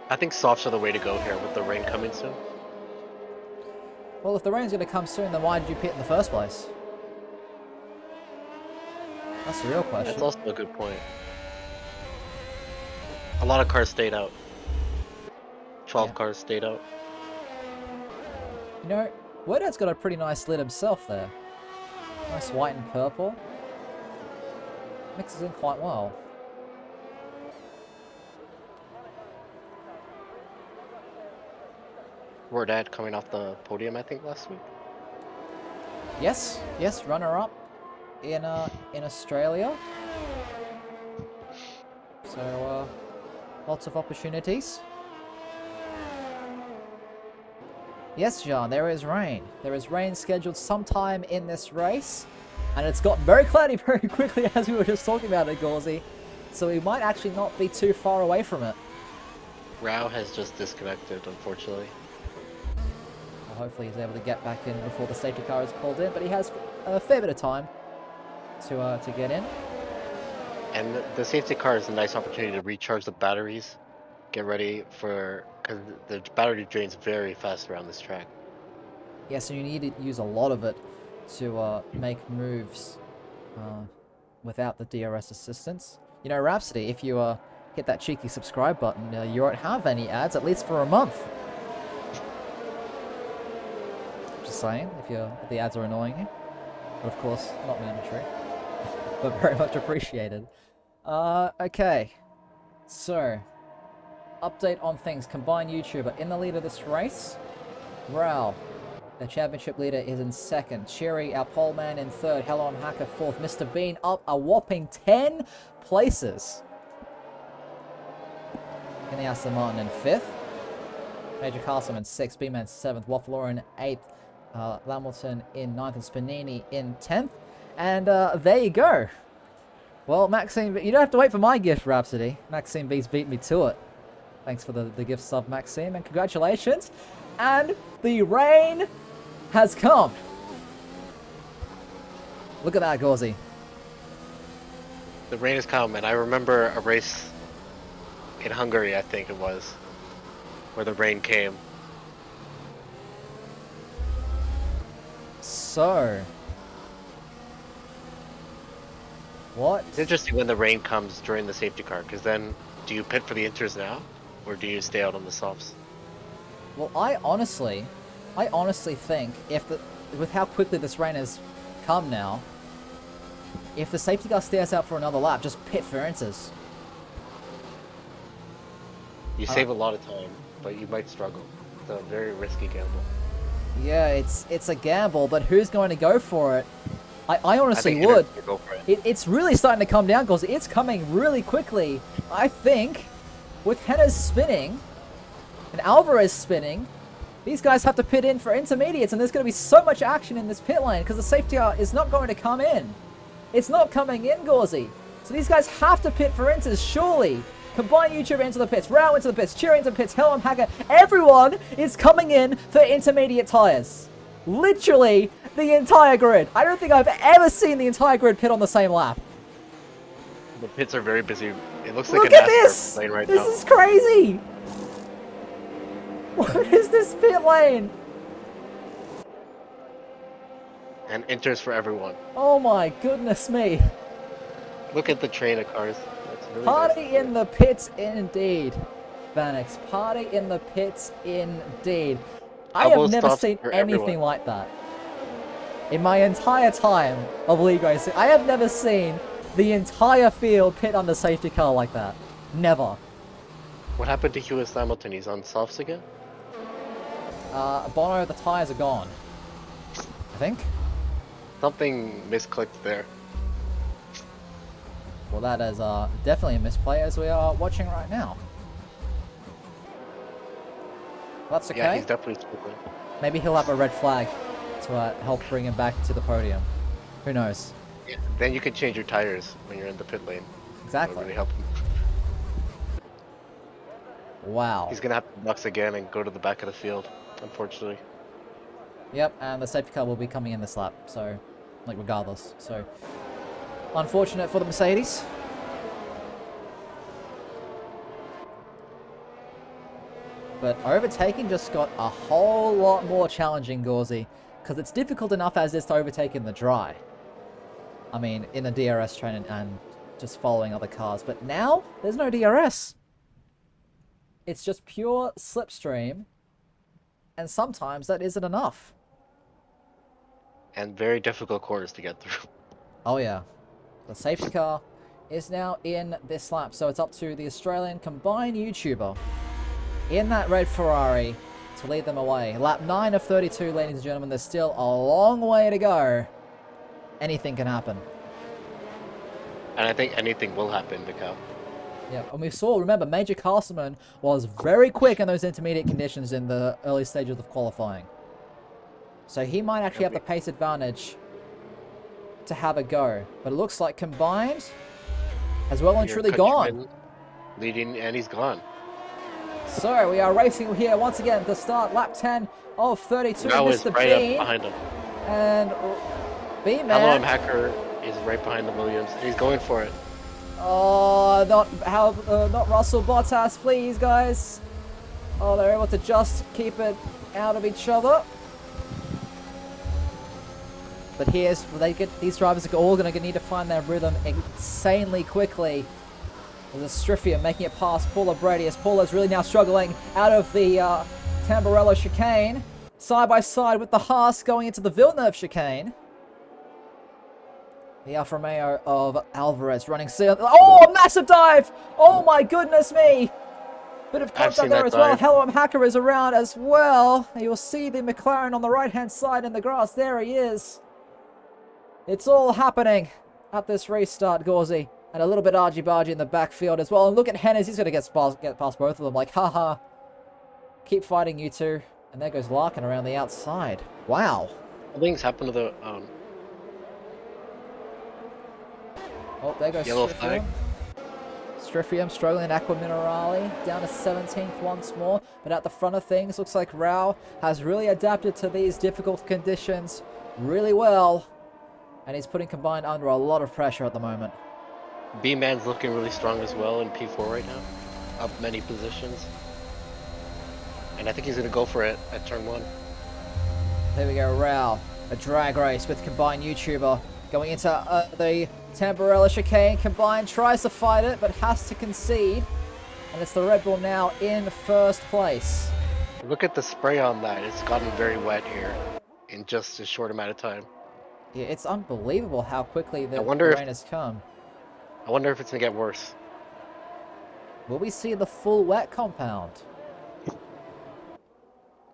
I think softs are the way to go here with the rain coming soon. Well, if the rain's going to come soon, then why did you pit in the first place? That's the real question. That's also a good point. A lot of cars stayed out. 12 cars stayed out. You know, Wordad's got a pretty nice lid himself there. Nice white and purple. Mixes in quite well. Wordad coming off the podium, I think, last week. Yes, runner-up in Australia. So, lots of opportunities. Yes, John, there is rain. There is rain scheduled sometime in this race. And it's got very cloudy very quickly, as we were just talking about it, Gauzy. So we might actually not be too far away from it. Rao has just disconnected, unfortunately. Well, hopefully he's able to get back in before the safety car is called in, but he has a fair bit of time to get in. And the safety car is a nice opportunity to recharge the batteries, get ready for, because the battery drains very fast around this track. Yes, and you need to use a lot of it to make moves without the DRS assistance. You know, Rhapsody, if you hit that cheeky subscribe button, you won't have any ads, at least for a month. Just saying, if the ads are annoying you. But of course, not mandatory. But very much appreciated. Okay. So, update on things. Combined YouTuber in the lead of this race. Rao, the championship leader, is in second. Cherry, our pole man, in third. Hello, I'm Hacker, fourth. Mr. Bean up a whopping 10 places. In the Aston Martin in fifth. Major Castleman sixth. B-Man seventh. Waffler in eighth. Lamilton in ninth. And Spanini in 10th. And there you go. Well, Maxime, you don't have to wait for my gift, Rhapsody. Maxime B's beat me to it. Thanks for the gift sub, Maxime, and congratulations. And the rain has come. Look at that, Gauzy. The rain has come, and I remember a race in Hungary, I think it was, where the rain came. So, what? It's interesting when the rain comes during the safety car, because then do you pit for the inters now, or do you stay out on the softs? Well, I honestly think with how quickly this rain has come now, if the safety car stays out for another lap, just pit for inters. You save a lot of time, but you might struggle. It's a very risky gamble. Yeah, it's a gamble, but who's going to go for it? I honestly think would. go for it. It's really starting to come down, because it's coming really quickly. I think with Henna's spinning and Alvarez spinning, these guys have to pit in for intermediates, and there's going to be so much action in this pit lane because the safety car is not going to come in. It's not coming in, Gauzy. So these guys have to pit for inters, surely. Combined YouTuber into the pits, Rao into the pits, Cheer into the pits, Helm Hacker. Everyone is coming in for intermediate tires. Literally, the entire grid. I don't think I've ever seen the entire grid pit on the same lap. The pits are very busy. It looks like Look a at NASCAR this! lane right This now. is crazy! What is this pit lane? And enters for everyone. Oh my goodness me. Look at the train of cars. It's really Party nice. in the pits indeed. Vanix, party in the pits indeed. I have Double never stops seen for anything everyone. like that. In my entire time of league racing, I have never seen the entire field pit under safety car like that. Never. What happened to Lewis Hamilton? He's on softs again? Bono, the tyres are gone. I think. Something misclicked there. Well, that is definitely a misplay as we are watching right now. That's okay. Yeah, he's definitely struggling. Maybe he'll have a red flag to help bring him back to the podium. Who knows? Yeah. Then you can change your tires when you're in the pit lane. That'll Exactly. really help him. Wow. He's gonna have to box again and go to the back of the field, unfortunately. Yep, and the safety car will be coming in this lap, so, like, regardless. So, unfortunate for the Mercedes. But overtaking just got a whole lot more challenging, Gauzy, because it's difficult enough as is to overtake in the dry. I mean, in the DRS train and just following other cars. But now, there's no DRS. It's just pure slipstream, and sometimes that isn't enough. And very difficult corners to get through. Oh yeah. The safety car is now in this lap, so it's up to the Australian combined YouTuber in that red Ferrari to lead them away. Lap 9 of 32, ladies and gentlemen. There's still a long way to go. Anything can happen. And I think anything will happen to Cal. Yeah, and we saw, remember, Major Castleman was very quick in those intermediate conditions in the early stages of qualifying. So he might actually have the pace advantage to have a go. But it looks like combined has well and truly gone. Leading, and he's gone. So we are racing here once again to start lap 10 of 32. That was Mr. right Bean up behind him. and Hello, B-Man. Hacker is right behind the Williams, and he's going for it. Oh, not Russell Bottas, please, guys. Oh, they're able to just keep it out of each other. But these drivers are all going to need to find their rhythm insanely quickly. There's a Striffier making it past Paula Brady as Paula's really now struggling out of the Tamburello chicane. Side by side with the Haas going into the Villeneuve chicane. The Alfa Romeo of Alvarez running. Oh, massive dive! Oh my goodness me! Bit of contact there as well. Hello, Hacker is around as well. You'll see the McLaren on the right-hand side in the grass. There he is. It's all happening at this restart, Gauzy. And a little bit argy-bargy in the backfield as well. And look at Hennes. He's going to get past both of them. Like, haha. Keep fighting, you two. And there goes Larkin around the outside. Wow. Things happen to the Oh, there goes yellow Striffium. flag. Striffium struggling in Aqua Minerale. Down to 17th once more. But at the front of things, looks like Rao has really adapted to these difficult conditions really well. And he's putting combined under a lot of pressure at the moment. B-Man's looking really strong as well in P4 right now. Up many positions. And I think he's going to go for it at turn 1. There we go, Rao. A drag race with combined YouTuber. Going into the Tamburello chicane. Combined tries to fight it, but has to concede. And it's the Red Bull now in first place. Look at the spray on that. It's gotten very wet here in just a short amount of time. Yeah, it's unbelievable how quickly the rain has come. I wonder if it's going to get worse. Will we see the full wet compound?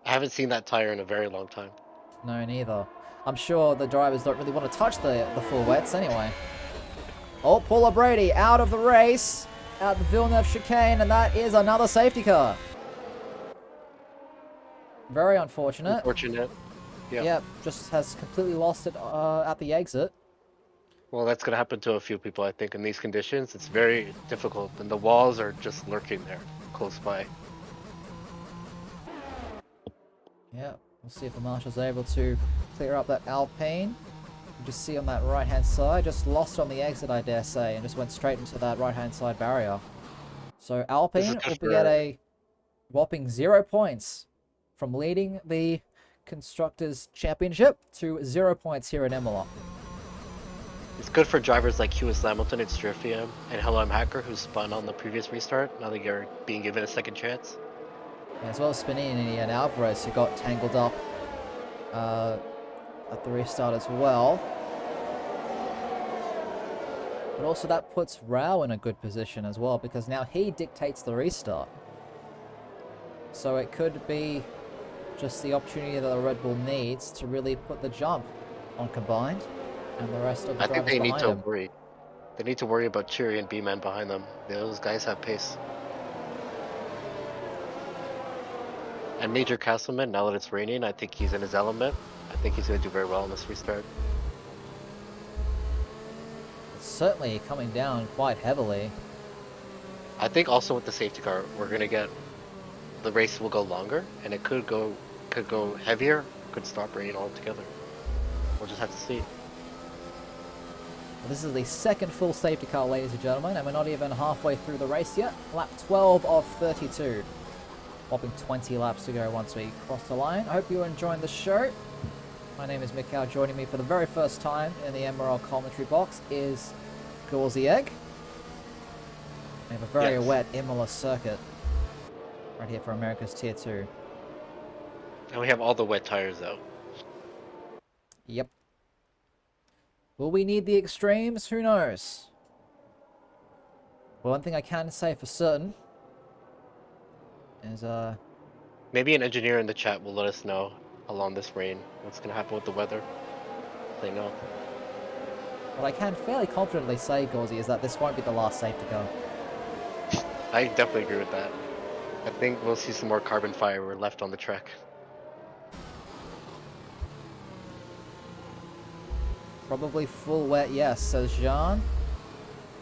I haven't seen that tire in a very long time. No, neither. I'm sure the drivers don't really want to touch the full wets anyway. Oh, Paula Brady out of the race at the Villeneuve chicane, and that is another safety car. Very unfortunate. Unfortunate. Yeah. Yep, just has completely lost it at the exit. Well, that's going to happen to a few people, I think, in these conditions. It's very difficult, and the walls are just lurking there, close by. Yeah, We'll see if the Marshal's able to clear up that Alpine. You just see on that right-hand side, just lost on the exit, I dare say, and just went straight into that right-hand side barrier. So Alpine will be at a whopping 0 points from leading the Constructors' Championship to 0 points here in Imola. It's good for drivers like Hughes Hamilton and Striffium and Hello I'm Hacker, who spun on the previous restart. Now they're being given a second chance. As well as Spinini and Alvarez, who got tangled up at the restart as well. But also that puts Rao in a good position as well, because now he dictates the restart. So it could be just the opportunity that the Red Bull needs to really put the jump on Combined and the rest of the drivers behind I think they need to him. worry. They need to worry about Cheery and B-Man behind them. Those guys have pace. And Major Castleman, now that it's raining, I think he's in his element. I think he's going to do very well in this restart. It's certainly coming down quite heavily. I think also with the safety car, we're going to get... the race will go longer, and it could go heavier, could stop raining altogether. We'll just have to see. This is the second full safety car, ladies and gentlemen, and we're not even halfway through the race yet. Lap 12 of 32. Whopping 20 laps to go once we cross the line. I hope you're enjoying the show. My name is Mikhail. Joining me for the very first time in the MRL commentary box is Gauzy Egg. We have a very wet Imola circuit right here for America's Tier 2. And we have all the wet tires though. Yep. Will we need the extremes? Who knows? Well, one thing I can say for certain is maybe an engineer in the chat will let us know along this rain what's going to happen with the weather. They know. What I can fairly confidently say, Gauzy, is that this won't be the last safety car. I definitely agree with that. I think we'll see some more carbon fiber left on the track. Probably full wet, yes, says Jean.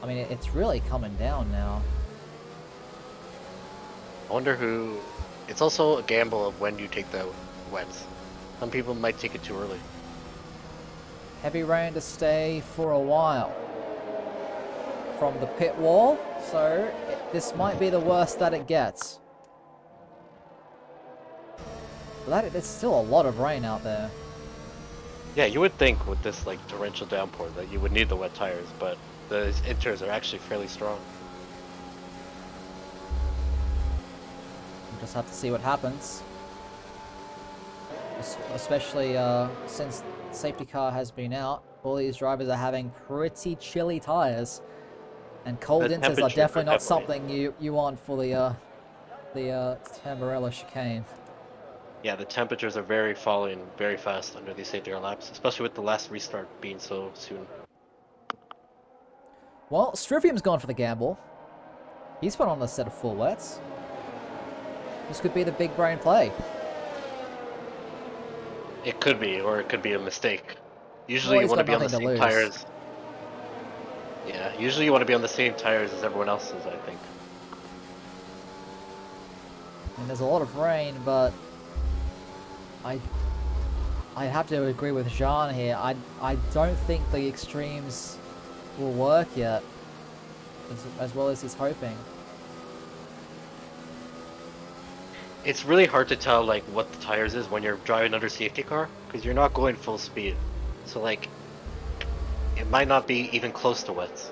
I mean, it's really coming down now. I wonder who... It's also a gamble of when you take the wets. Some people might take it too early. Heavy rain to stay for a while from the pit wall, so this might be the worst that it gets. But there's still a lot of rain out there. Yeah, you would think with this like torrential downpour that you would need the wet tires, but the inters are actually fairly strong. We'll just have to see what happens. Especially since the safety car has been out, all these drivers are having pretty chilly tires. And cold inters are definitely not something you want for the Tamburello chicane. Yeah, the temperatures are falling very fast under these safety car laps, especially with the last restart being so soon. Well, Striffium's gone for the gamble. He's put on a set of full wets. This could be the big brain play. It could be, or it could be a mistake. Usually you want to be on the same tires. Yeah, usually you want to be on the same tires as everyone else's, I think. And there's a lot of rain, but I have to agree with Jean here. I don't think the extremes will work yet, as well as he's hoping. It's really hard to tell like what the tires is when you're driving under safety car, because you're not going full speed. So like, it might not be even close to wets.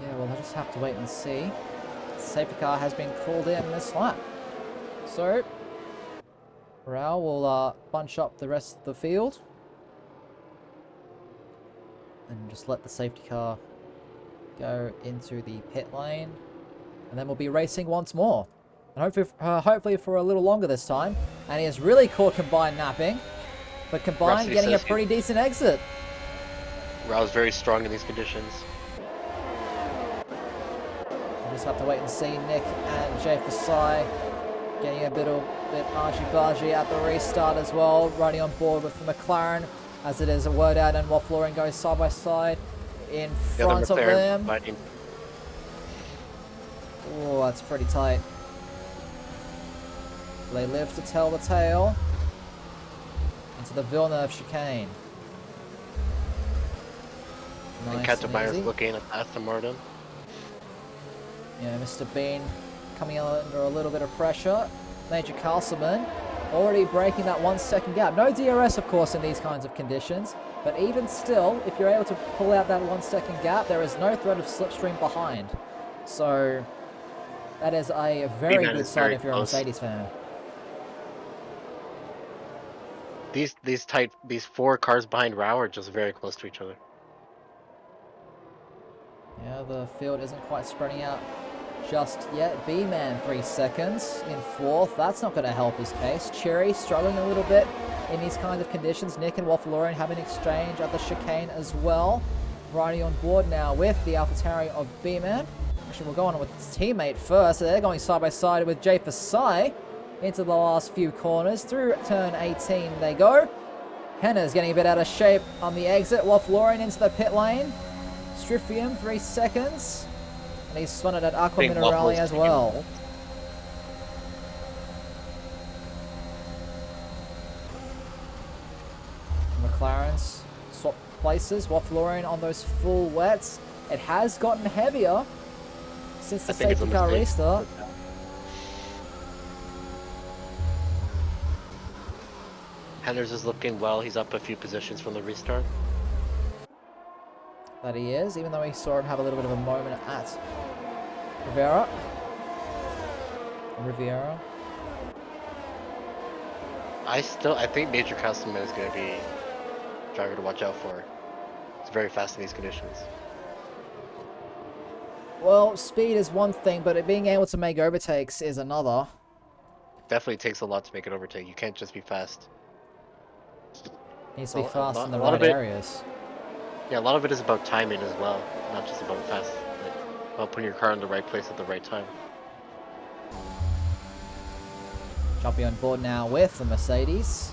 Yeah, well, I'll just have to wait and see. The safety car has been called in this lap. So, Rao will bunch up the rest of the field. And just let the safety car go into the pit lane. And then we'll be racing once more. And hopefully for a little longer this time. And he has really caught Combined napping. But Combined getting a pretty decent exit. Rao's very strong in these conditions. We'll just have to wait and see. Nick and Jay Fasai getting a bit argy-bargy at the restart as well. Riding on board with the McLaren. As it is a word out and Waffler goes side by side in front of them. Fighting. Oh, that's pretty tight. They live to tell the tale. Into the Villeneuve chicane. And Nice and Catamair's easy. looking at Aston Martin. Yeah, Mr. Bean coming under a little bit of pressure. Major Castleman already breaking that 1 second gap. No DRS, of course, in these kinds of conditions. But even still, if you're able to pull out that 1 second gap, there is no threat of slipstream behind. So that is a very B-Man good is sign very if you're a close. Mercedes fan. These 4 cars behind Rao are just very close to each other. Yeah, the field isn't quite spreading out just yet. B-Man 3 seconds in 4th. That's not going to help his case. Cherry struggling a little bit in these kinds of conditions. Nick and Waffalorian have an exchange at the chicane as well. Riding on board now with the AlphaTauri of B-Man. Actually, we'll go on with his teammate first. So they're going side by side with Jay Fasai into the last few corners. Through turn 18 they go. Henna's getting a bit out of shape on the exit. Waffalorian into the pit lane. Striffium 3 seconds. And he's spun it at Aqua Minerale as well. McLaren's swap places. Waffalorian on those full wets. It has gotten heavier since the safety car restart. Hender's is looking well. He's up a few positions from the restart. That he is, even though we saw him have a little bit of a moment at Riviera. I think Major Castleman is going to be a driver to watch out for. It's very fast in these conditions. Well, speed is one thing, but being able to make overtakes is another. Definitely takes a lot to make an overtake. You can't just be fast. Needs to be fast in the right areas. Yeah, a lot of it is about timing as well, not just about fast. Like, about putting your car in the right place at the right time. Jumping on board now with the Mercedes.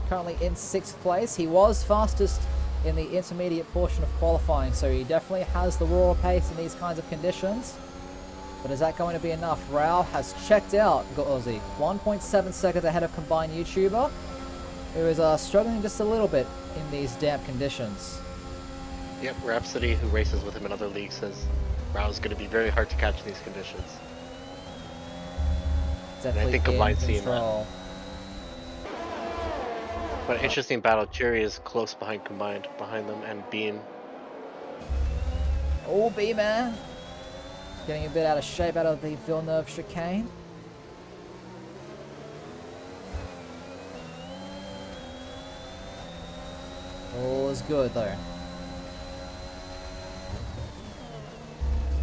Currently in 6th place. He was fastest in the intermediate portion of qualifying, so he definitely has the raw pace in these kinds of conditions. But is that going to be enough? Rao has checked out Gauzy. 1.7 seconds ahead of combined YouTuber, who is struggling just a little bit in these damp conditions. Yep, Rhapsody, who races with him in other leagues, says Rao's going to be very hard to catch in these conditions. Definitely, and I think Combine's seeing that. But an interesting battle. Cherry is close behind Combined, behind them, and Bean. Oh, B-Man. Getting a bit out of shape out of the Villeneuve chicane. All is good, though.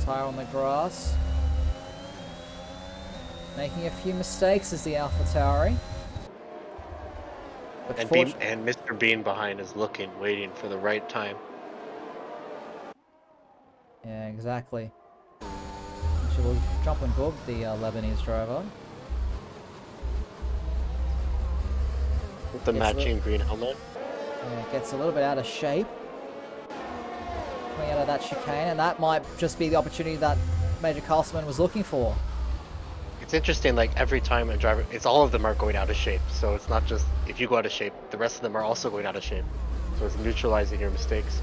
Tire on the grass. Making a few mistakes as the AlphaTauri. And Mr. Bean behind is looking, waiting for the right time. Yeah, exactly. Actually, we'll jump on board the Lebanese driver. With the matching green helmet. Yeah, gets a little bit out of shape. Coming out of that chicane, and that might just be the opportunity that Major Castleman was looking for. It's interesting, like every time a driver, all of them are going out of shape. So it's not just if you go out of shape, the rest of them are also going out of shape. So it's neutralizing your mistakes.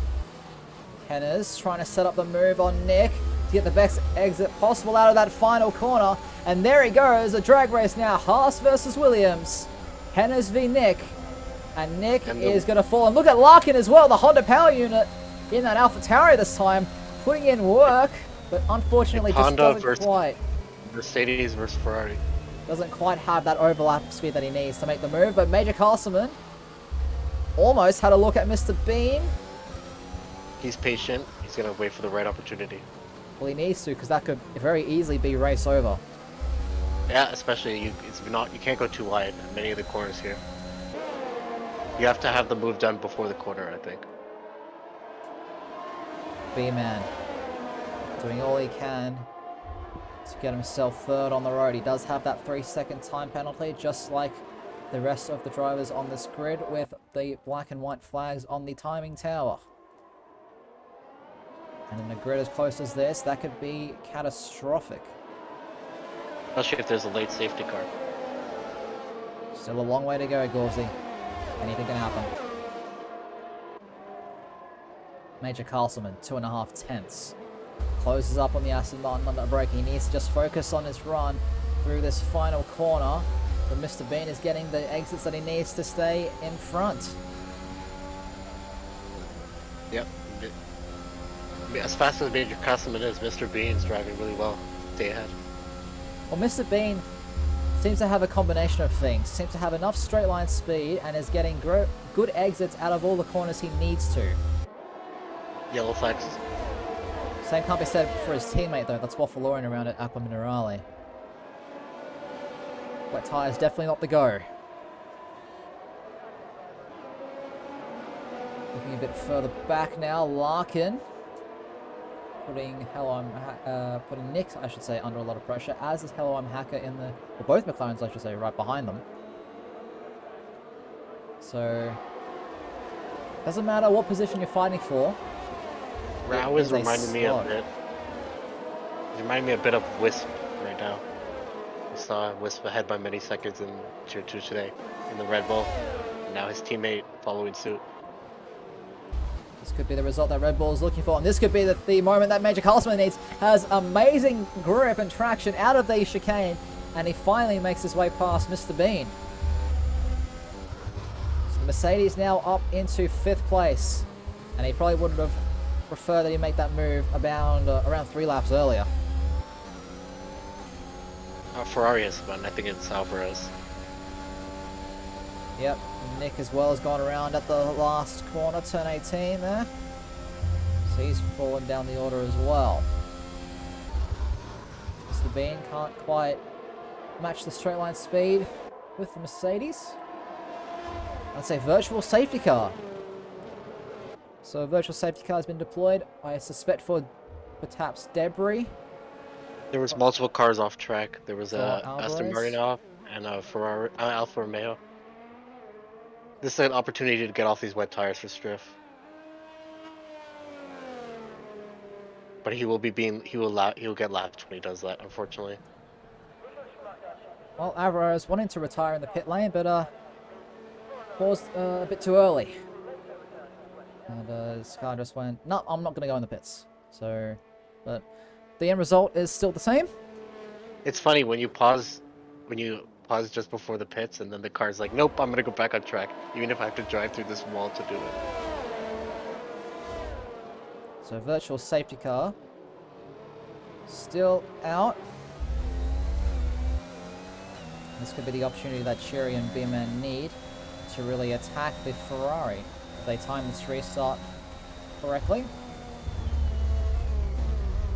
Henna's trying to set up the move on Nick to get the best exit possible out of that final corner. And there he goes, a drag race now, Haas versus Williams. Henna's v Nick. And Nick is going to fall. And look at Larkin as well, the Honda power unit in that AlphaTauri this time, putting in work, but unfortunately just doesn't quite. Mercedes versus Ferrari. Doesn't quite have that overlap speed that he needs to make the move, but Major Castleman almost had a look at Mr. Bean. He's patient. He's going to wait for the right opportunity. Well, he needs to, because that could very easily be race over. Yeah, especially you can't go too wide in many of the corners here. You have to have the move done before the corner, I think. B-Man doing all he can to get himself third on the road. He does have that 3-second time penalty, just like the rest of the drivers on this grid, with the black and white flags on the timing tower. And in a grid as close as this, that could be catastrophic. Especially if there's a late safety car. Still a long way to go, Gauzy. Anything can happen. Major Castleman, 2.5 tenths. Closes up on the Aston Martin under break. He needs to just focus on his run through this final corner. But Mr. Bean is getting the exits that he needs to stay in front. Yep. As fast as Major Castleman is, Mr. Bean's driving really well. Stay ahead. Well, Mr. Bean seems to have a combination of things. Seems to have enough straight line speed and is getting good exits out of all the corners he needs to. Yellow flags. Same can't be said for his teammate though. That's Waffalorin around at Aqua Minerale. Wet tyres definitely not the go. Looking a bit further back now, Larkin putting Nick, I should say, under a lot of pressure, as is Hello I'm Hacker in the, or both McLarens, I should say, right behind them. So, doesn't matter what position you're fighting for. Rao is reminding me a bit. He's reminding me a bit of Wisp right now. We saw Wisp ahead by many seconds in Tier 2 today in the Red Bull. And now his teammate following suit. This could be the result that Red Bull is looking for, and this could be the moment that Major Castleman needs. Has amazing grip and traction out of the chicane, and he finally makes his way past Mr. Bean. So the Mercedes now up into 5th place, and he probably wouldn't have preferred that he make that move around 3 laps earlier. Ferrari has won. I think it's Alvarez. Yep, Nick as well has gone around at the last corner, turn 18 there. So he's fallen down the order as well. Mr. Bean can't quite match the straight line speed with the Mercedes. That's a virtual safety car. So a virtual safety car has been deployed, I suspect for perhaps debris. There was multiple cars off track. There was a Alvarez. Aston Martin off and a Ferrari, Alfa Romeo. This is an opportunity to get off these wet tires for Striff. But he will get lapped when he does that, unfortunately. Well, Alvarez wanting to retire in the pit lane, but paused a bit too early. And his car just went, no, I'm not going to go in the pits. So, but the end result is still the same. It's funny when you pause just before the pits, and then the car's like, nope, I'm gonna go back on track, even if I have to drive through this wall to do it. So virtual safety car still out. This could be the opportunity that Cherry and B-Man need to really attack the Ferrari if they time this restart correctly.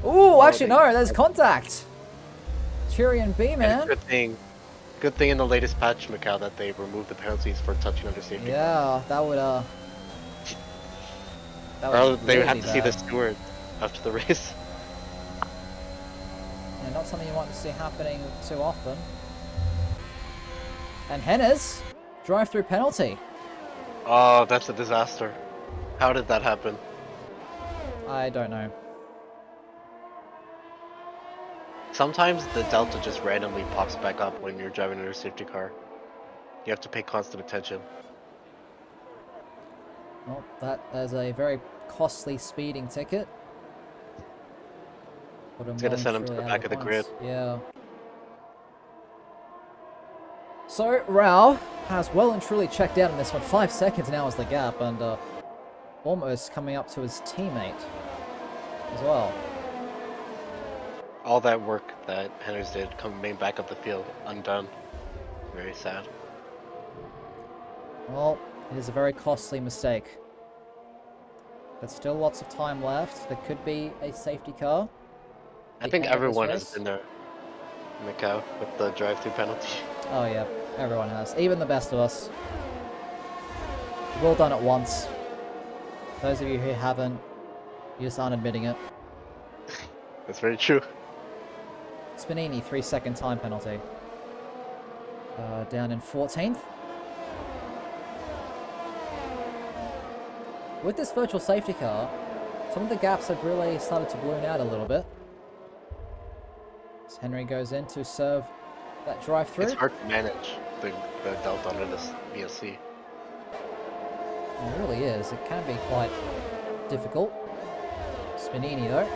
Ooh, actually no, there's contact. Cherry and B-Man. Good thing in the latest patch, Macau, that they removed the penalties for touching under safety. Yeah, that would they would have to see the steward after the race. Yeah, not something you want to see happening too often. And Hennes, drive-through penalty. Oh, that's a disaster. How did that happen? I don't know. Sometimes the delta just randomly pops back up when you're driving under a safety car. You have to pay constant attention. Well, that is a very costly speeding ticket. It's gonna send him to the back of the grid. Yeah. So, Rao has well and truly checked out in this one. 5 seconds now is the gap, and almost coming up to his teammate as well. All that work that Hennes did coming back up the field, undone. Very sad. Well, it is a very costly mistake. But still lots of time left. There could be a safety car. I think everyone has been there, Macau, with the drive-through penalty. Oh yeah, everyone has. Even the best of us. We've all done it once. Those of you who haven't, you just aren't admitting it. That's very true. Spinini, 3-second time penalty. Down in 14th. With this virtual safety car, some of the gaps have really started to balloon out a little bit. As Henry goes in to serve That drive through. It's hard to manage the delta under this VSC. It really is. It can be quite difficult. Spinini though.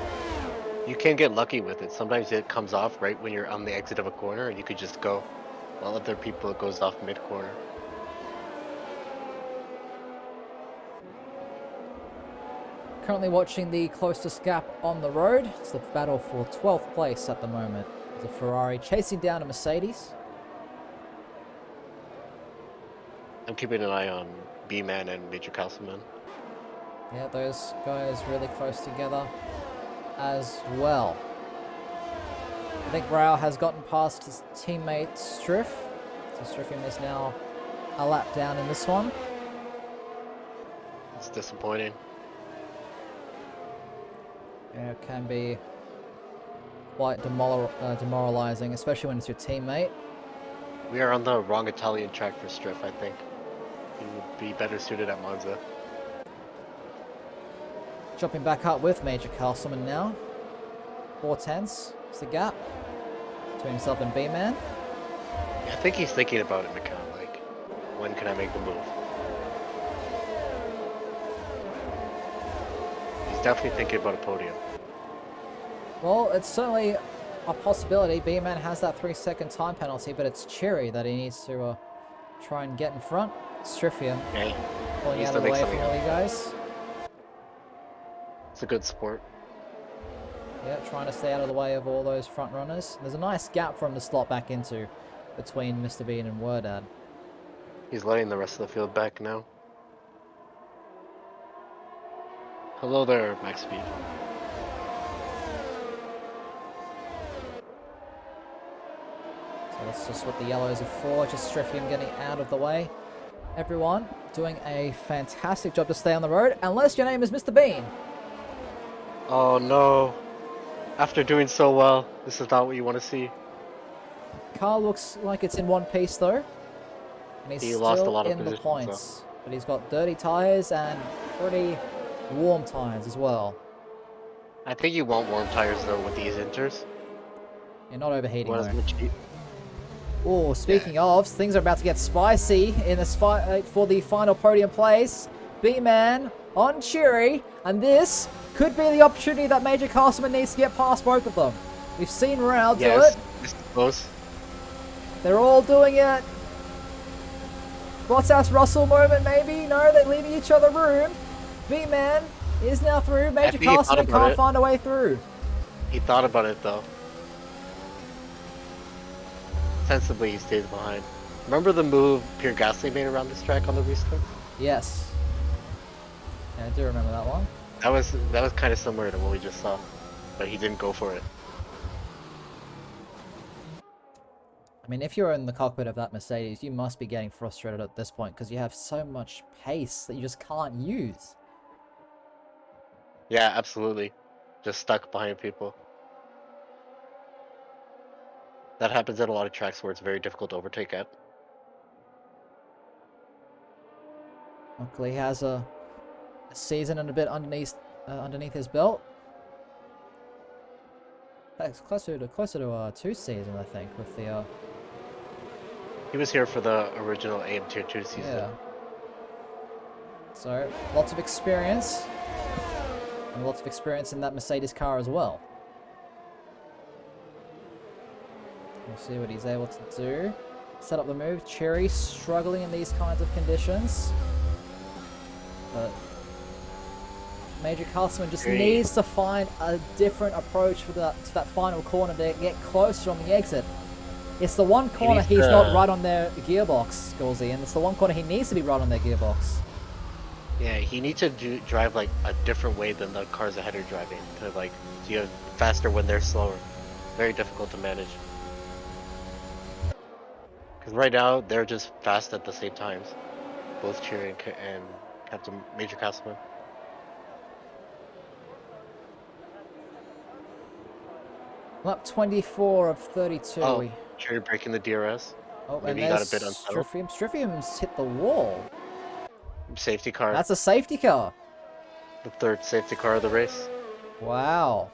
You can get lucky with it. Sometimes it comes off right when you're on the exit of a corner and you could just go. While other people it goes off mid-corner. Currently watching the closest gap on the road. It's the battle for 12th place at the moment. There's a Ferrari chasing down a Mercedes. I'm keeping an eye on B-Man and Major Castleman. Yeah, those guys really close together as well. I think Rao has gotten past his teammate Striff. So Striffium is now a lap down in this one. It's disappointing. Yeah, it can be quite demoralizing, especially when it's your teammate. We are on the wrong Italian track for Striff, I think. He would be better suited at Monza. Jumping back up with Major Castleman now. 4/10 is the gap between himself and B-Man. Yeah, I think he's thinking about it, McCann. Like, when can I make the move? He's definitely thinking about a podium. Well, it's certainly a possibility. B-Man has that 3-second time penalty, but it's Cherry that he needs to try and get in front. Striffium Yeah, pulling out of the way from all you guys. it's a good sport. Yeah, trying to stay out of the way of all those front runners. There's a nice gap for him to slot back into between Mr. Bean and Wordad. He's letting the rest of the field back now. Hello there, Max Speed. So that's just what the yellows are for, just Striffium getting out of the way. Everyone doing a fantastic job to stay on the road, unless your name is Mr. Bean. Oh no. After doing so well, this is not what you want to see. Car looks like it's in one piece though. And he's He still lost a lot of in the positions, points. But he's got dirty tyres and pretty warm tyres as well. I think you want warm tires though with these inters. You're not overheating What though. is much Oh, speaking of, things are about to get spicy in this fight for the final podium place. B-Man on Cheery, and this could be the opportunity that Major Castleman needs to get past both of them. We've seen Rao do it. It's close. They're all doing it. Bottas Russell moment maybe. No, they're leaving each other room. B-Man is now through. Major think he thought Castleman about can't it. find a way through. He thought about it though. Sensibly, he stays behind. Remember the move Pierre Gasly made around this track on the restart? Yes. Yeah, I do remember that one. That was kind of similar to what we just saw, but he didn't go for it. I mean, if you're in the cockpit of that Mercedes, you must be getting frustrated at this point because you have so much pace that you just can't use. Yeah, absolutely. Just stuck behind people. That happens at a lot of tracks where it's very difficult to overtake at. Luckily, he has a season and a bit underneath his belt. That's closer to 2 seasons, I think, with the He was here for the original AM Tier 2 season. yeah. So lots of experience, and lots of experience in that Mercedes car as well. We'll see what he's able to do. Set up the move. Cherry struggling in these kinds of conditions. But Major Castleman just needs to find a different approach for to that final corner to get closer on the exit. It's the one corner he's not right on their gearbox, Skolzy, and it's the one corner he needs to be right on their gearbox. Yeah, he needs to drive like a different way than the cars ahead are driving. To like, so you're faster when they're slower. Very difficult to manage. Because right now, they're just fast at the same times. Both Cheery and Captain Major Castleman. Lap 24 of 32. Oh, Cheery breaking the DRS. Oh, Maybe and he got a there's bit unsettled. Striffium's hit the wall. Safety car. That's a safety car. The third safety car of the race. Wow.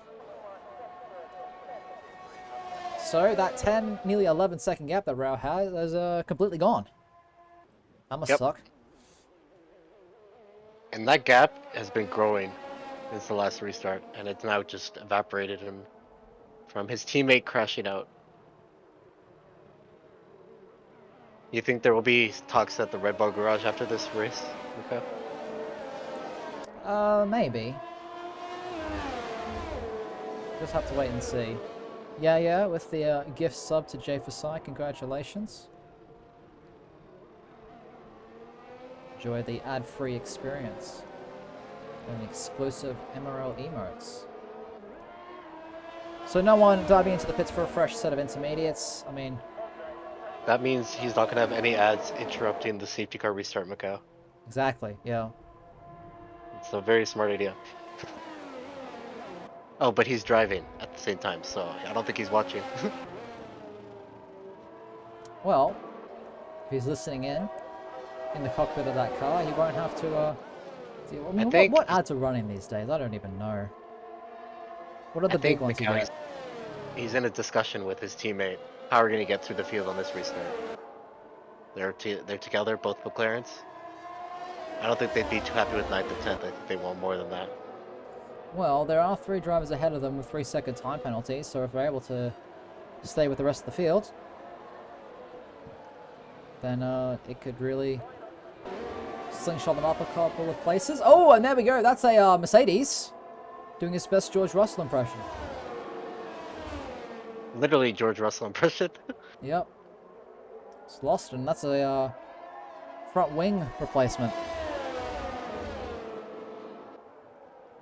So that 10, nearly 11-second gap that Rao had is completely gone. That must Yep. suck. And that gap has been growing since the last restart, and it's now just evaporated him from his teammate crashing out. You think there will be talks at the Red Bar Garage after this race, Mika? Maybe. Just have to wait and see. Yeah, with the gift sub to Jay Fasai, congratulations. Enjoy the ad-free experience and exclusive MRL emotes. So no one diving into the pits for a fresh set of intermediates. I mean, That means he's not gonna have any ads interrupting the safety car restart, Mika. exactly, yeah. It's a very smart idea. Oh, but he's driving at the same time, so I don't think he's watching. Well, if he's listening in the cockpit of that car, he won't have to, deal. I mean, think what ads are running these days? I don't even know. What are I the big think ones you Mikau, get? he's in a discussion with his teammate. How are we gonna get through the field on this restart? They're together, both McLarens. I don't think they'd be too happy with 9th and 10th. I think they want more than that. Well, there are 3 drivers ahead of them with 3-second time penalties, so if they're able to stay with the rest of the field, then it could really slingshot them up a couple of places. Oh, and there we go. That's a Mercedes doing his best George Russell impression. Literally George Russell impression. Yep. It's lost, and that's a front wing replacement.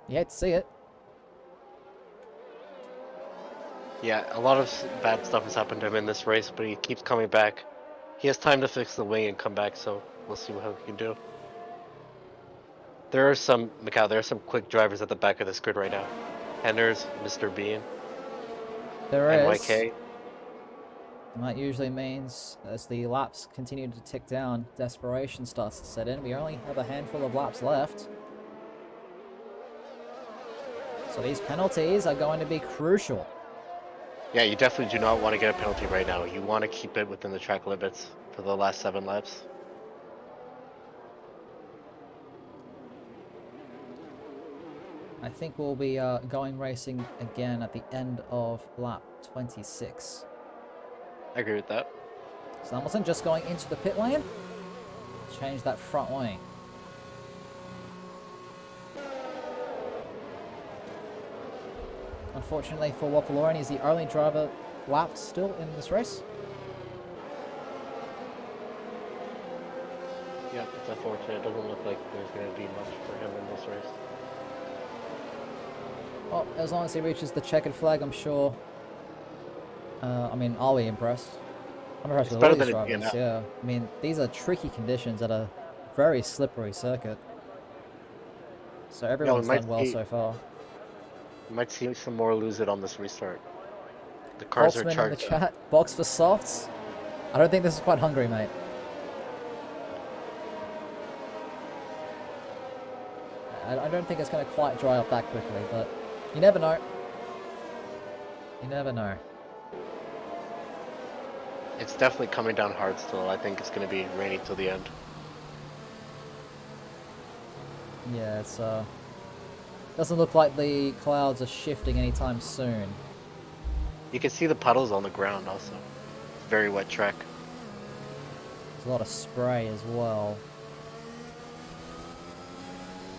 You hate to see it. Yeah, a lot of bad stuff has happened to him in this race, but he keeps coming back. He has time to fix the wing and come back, so we'll see how he can do. There are some, Macau, there are some quick drivers at the back of this grid right now. Henners, Mr. Bean, There is. NYK. And that usually means, as the laps continue to tick down, desperation starts to set in. We only have a handful of laps left. So these penalties are going to be crucial. Yeah, you definitely do not want to get a penalty right now. You want to keep it within the track limits for the last 7 laps. I think we'll be going racing again at the end of lap 26. I agree with that. Samuelson just going into the pit lane. Change that front wing. Unfortunately for Wapaloran, he's the only driver lapped still in this race. Yeah, it's unfortunate. It doesn't look like there's going to be much for him in this race. Well, as long as he reaches the checkered flag, I'm sure. I mean, I'll be impressed. I'm impressed It's with all better these than it drivers, being yeah. I mean, these are tricky conditions at a very slippery circuit. So everyone's done well so far. We might see some more lose it on this restart. The cars are Holtzman in the charged. chat, box for softs. I don't think this is quite hungry, mate. I don't think it's going to quite dry up that quickly, but you never know. You never know. It's definitely coming down hard still. I think it's going to be rainy till the end. Yeah, it's doesn't look like the clouds are shifting anytime soon. You can see the puddles on the ground also. It's a very wet track. There's a lot of spray as well.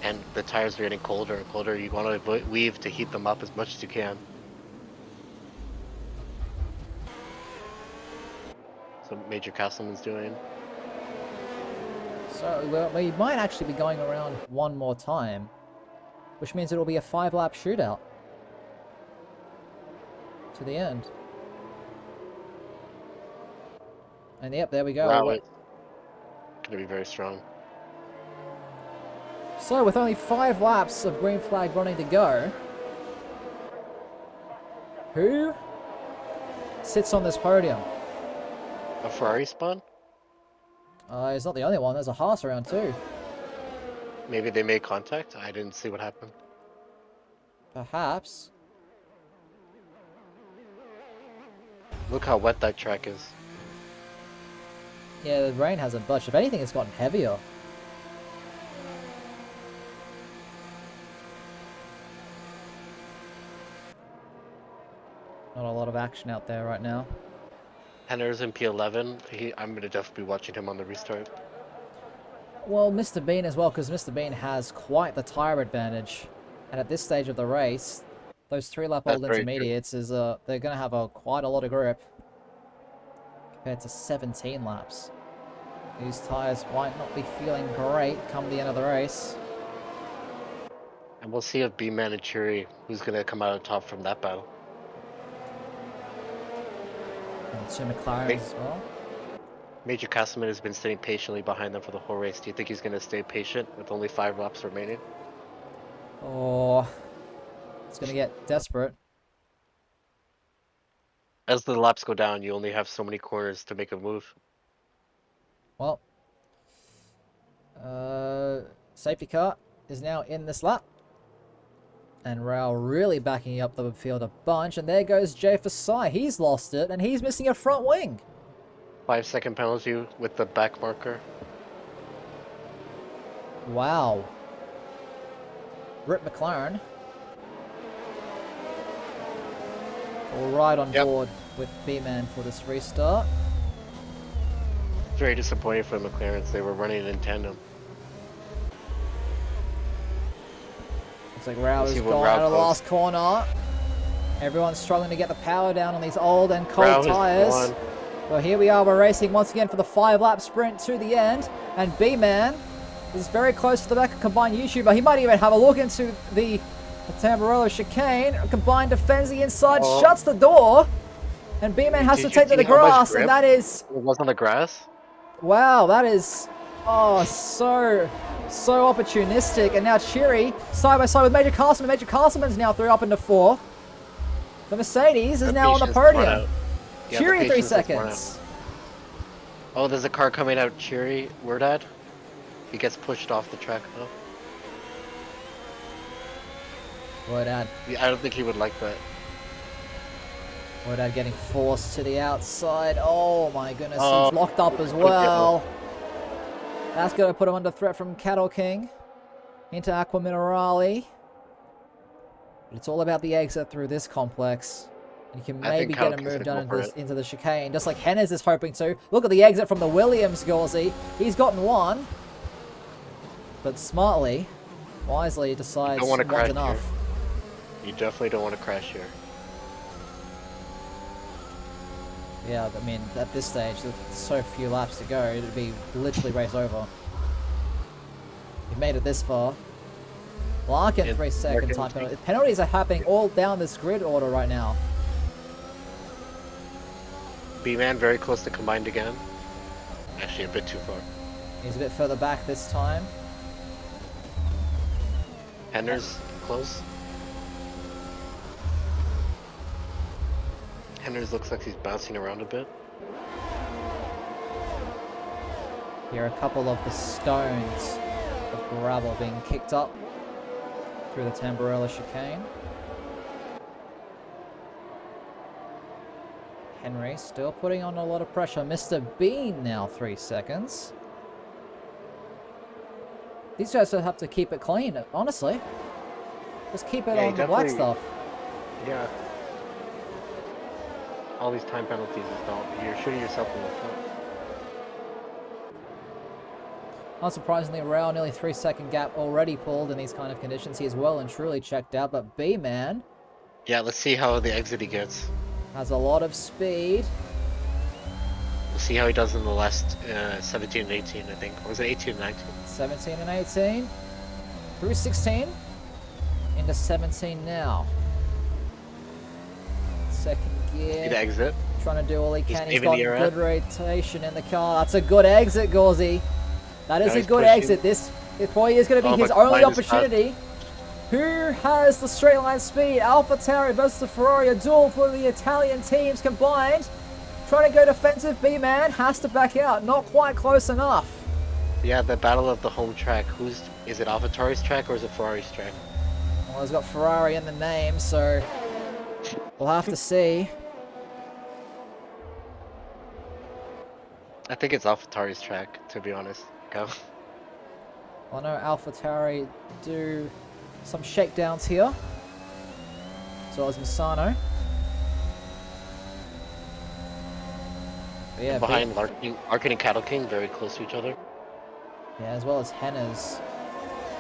And the tires are getting colder and colder. You want to weave to heat them up as much as you can. So Major Castleman's doing. So we might actually be going around one more time, which means it'll be a 5-lap shootout to the end. And yep, there we go. Wow, it's going to be very strong. So with only 5 laps of green flag running to go, who sits on this podium? A Ferrari spawn? He's not the only one. There's a Haas around too. Maybe they made contact? I didn't see what happened. Perhaps. Look how wet that track is. Yeah, the rain hasn't budged. If anything, it's gotten heavier. Not a lot of action out there right now. Henner's in P11. I'm gonna definitely be watching him on the restart. Well, Mr. Bean as well, because Mr. Bean has quite the tyre advantage. And at this stage of the race, those 3-lap-old That's very true. intermediates they're going to have quite a lot of grip compared to 17 laps. These tyres might not be feeling great come the end of the race. And we'll see if B-Man and Cheery, who's gonna come out on top from that battle. And two McLarens as well. Major Castleman has been sitting patiently behind them for the whole race. Do you think he's gonna stay patient with only 5 laps remaining? Or it's going to get desperate. As the laps go down, you only have so many corners to make a move. Well, safety car is now in this lap. And Raul really backing up the field a bunch. And there goes Jay Fasai. He's lost it, and he's missing a front wing. 5-second penalty with the back marker. Wow. Rip McLaren. All right on board with B-Man for this restart. Very disappointing for the McLarens. They were running in tandem. Looks like Raul is going out of the last corner. Everyone's struggling to get the power down on these old and cold tyres. Well, here we are. We're racing once again for the 5-lap sprint to the end. And B-Man is very close to the back of combined YouTuber. He might even have a look into the Tamburello chicane. Combined defends the inside, shuts the door. And B-Man has to take to the grass. And that is... It was on the grass? Wow, that is... Oh, so opportunistic. And now Cheery, side by side with Major Castleman. Major Castleman's now up into 4th. The Mercedes is now on the podium. Yeah, Cheery 3 seconds. Oh, there's a car coming out. Cheery, word ad. He gets pushed off the track though. Word ad. Yeah, I don't think he would like that. Word ad getting forced to the outside. Oh my goodness, he's locked up as well. That's going to put him under threat from Cattle King into Aqua Minerale. But it's all about the exit through this complex. You can maybe get a move done into the chicane, just like Hennes is hoping to. Look at the exit from the Williams, Gauzy. He's gotten one. But smartly, wisely decides one's enough. You definitely don't want to crash here. Yeah, I mean, at this stage, with so few laps to go, it'd be literally race over. You've made it this far. Larkin, 3-second time penalty. Penalties are happening all down this grid order right now. B-Man very close to combined again. Actually, a bit too far. He's a bit further back this time. Henner's close. Henner's looks like he's bouncing around a bit. Here are a couple of the stones of gravel being kicked up through the Tamburello chicane. Henry still putting on a lot of pressure. Mr. Bean now 3 seconds. These guys will have to keep it clean, honestly. Just keep it on the black stuff. Yeah. All these time penalties is not. You're shooting yourself in the foot. Unsurprisingly, Raul nearly 3-second gap already pulled in these kind of conditions. He is well and truly checked out, but B-Man... Yeah, let's see how the exit he gets. Has a lot of speed. We'll see how he does in the last 17 and 18, I think. Or was it 18 and 19? 17 and 18. Through 16. Into 17 now. Second gear. See the exit? Trying to do all he can. He's got good rotation in the car. That's a good exit, Gauzy. That is a good exit. This probably is going to be his only opportunity. Who has the straight line speed? AlphaTauri versus the Ferrari, a duel for the Italian teams combined. Trying to go defensive, B-Man has to back out. Not quite close enough. Yeah, the battle of the home track. Is it AlphaTauri's track or is it Ferrari's track? Well, it's got Ferrari in the name, so we'll have to see. I think it's AlphaTauri's track, to be honest. Go. I know AlphaTauri do some shakedowns here, as well as Misano. But yeah, Behind Larkin and Cattle King, very close to each other. yeah, as well as Henna's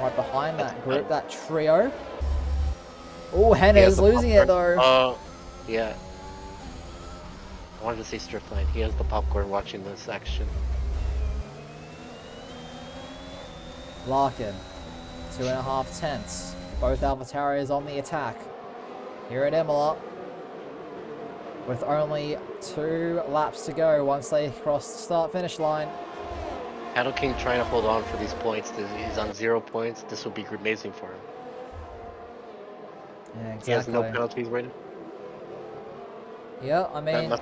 right behind that group, that trio. Oh, Henna's losing it though. Oh, yeah. I wanted to say strip line. He has the popcorn watching this action. Larkin, 2.5 tenths. Both AlphaTauri's on the attack here at Imola, with only 2 laps to go once they cross the start-finish line. Cattle King trying to hold on for these points. He's on 0 points. This would be amazing for him. Yeah, exactly. He has no penalties right now. Yeah, I mean,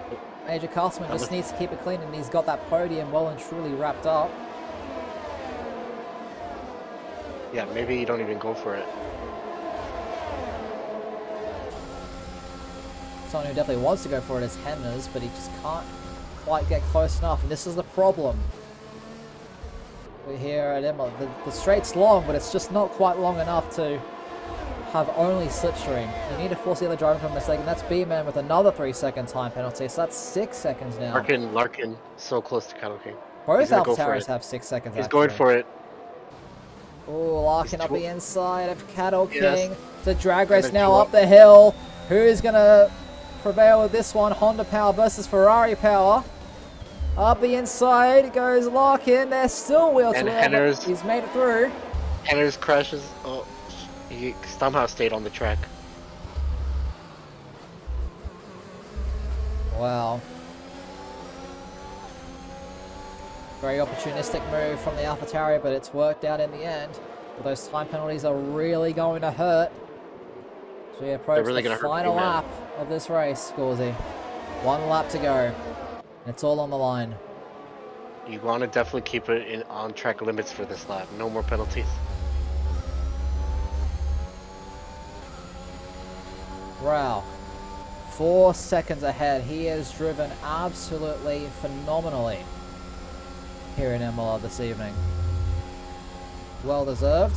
Major Castleman just needs to keep it clean, and he's got that podium well and truly wrapped up. Yeah, maybe you don't even go for it. Someone who definitely wants to go for it is Henna's, but he just can't quite get close enough, and this is the problem. We're here at Imola. The straight's long, but it's just not quite long enough to have only slipstream. You need to force the other driver from a mistake, and that's B-Man with another 3-second time penalty, so that's 6 seconds now. Larkin, so close to Cattle King. Both AlphaTauris have 6 seconds. He's going for it. Oh, Larkin up the inside of Cattle King. Yes. The drag race now up the hill. Who's going to prevail with this one? Honda power versus Ferrari power. Up the inside goes Larkin. They're still wheel to wheel. He's made it through. Henner's crashes. Oh, he somehow stayed on the track. Wow. Very opportunistic move from the AlphaTauri, but it's worked out in the end. But those time penalties are really going to hurt. So we approach the final lap of this race, Gauzy. 1 lap to go. It's all on the line. You want to definitely keep it on track limits for this lap. No more penalties. Wow. 4 seconds ahead. He has driven absolutely phenomenally here in Imola this evening. Well deserved.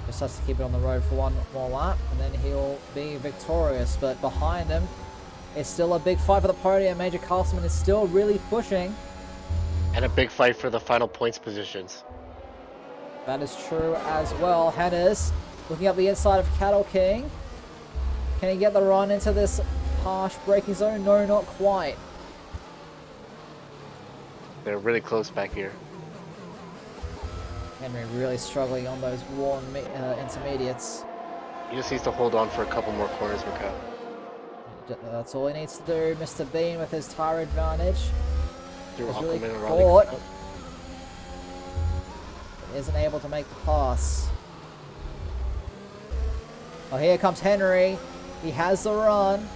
Just has to keep it on the road for 1 more lap, and then he'll be victorious. But behind him, it's still a big fight for the podium. Major Castleman is still really pushing. And a big fight for the final points positions. That is true as well. Henna's looking up the inside of Cattle King. Can he get the run into this harsh braking zone? No, not quite. They're really close back here. Henry really struggling on those worn intermediates. He just needs to hold on for a couple more corners, Macau. That's all he needs to do. Mr. Bean with his tire advantage. He's really caught. Isn't able to make the pass. Oh, here comes Henry. He has the run,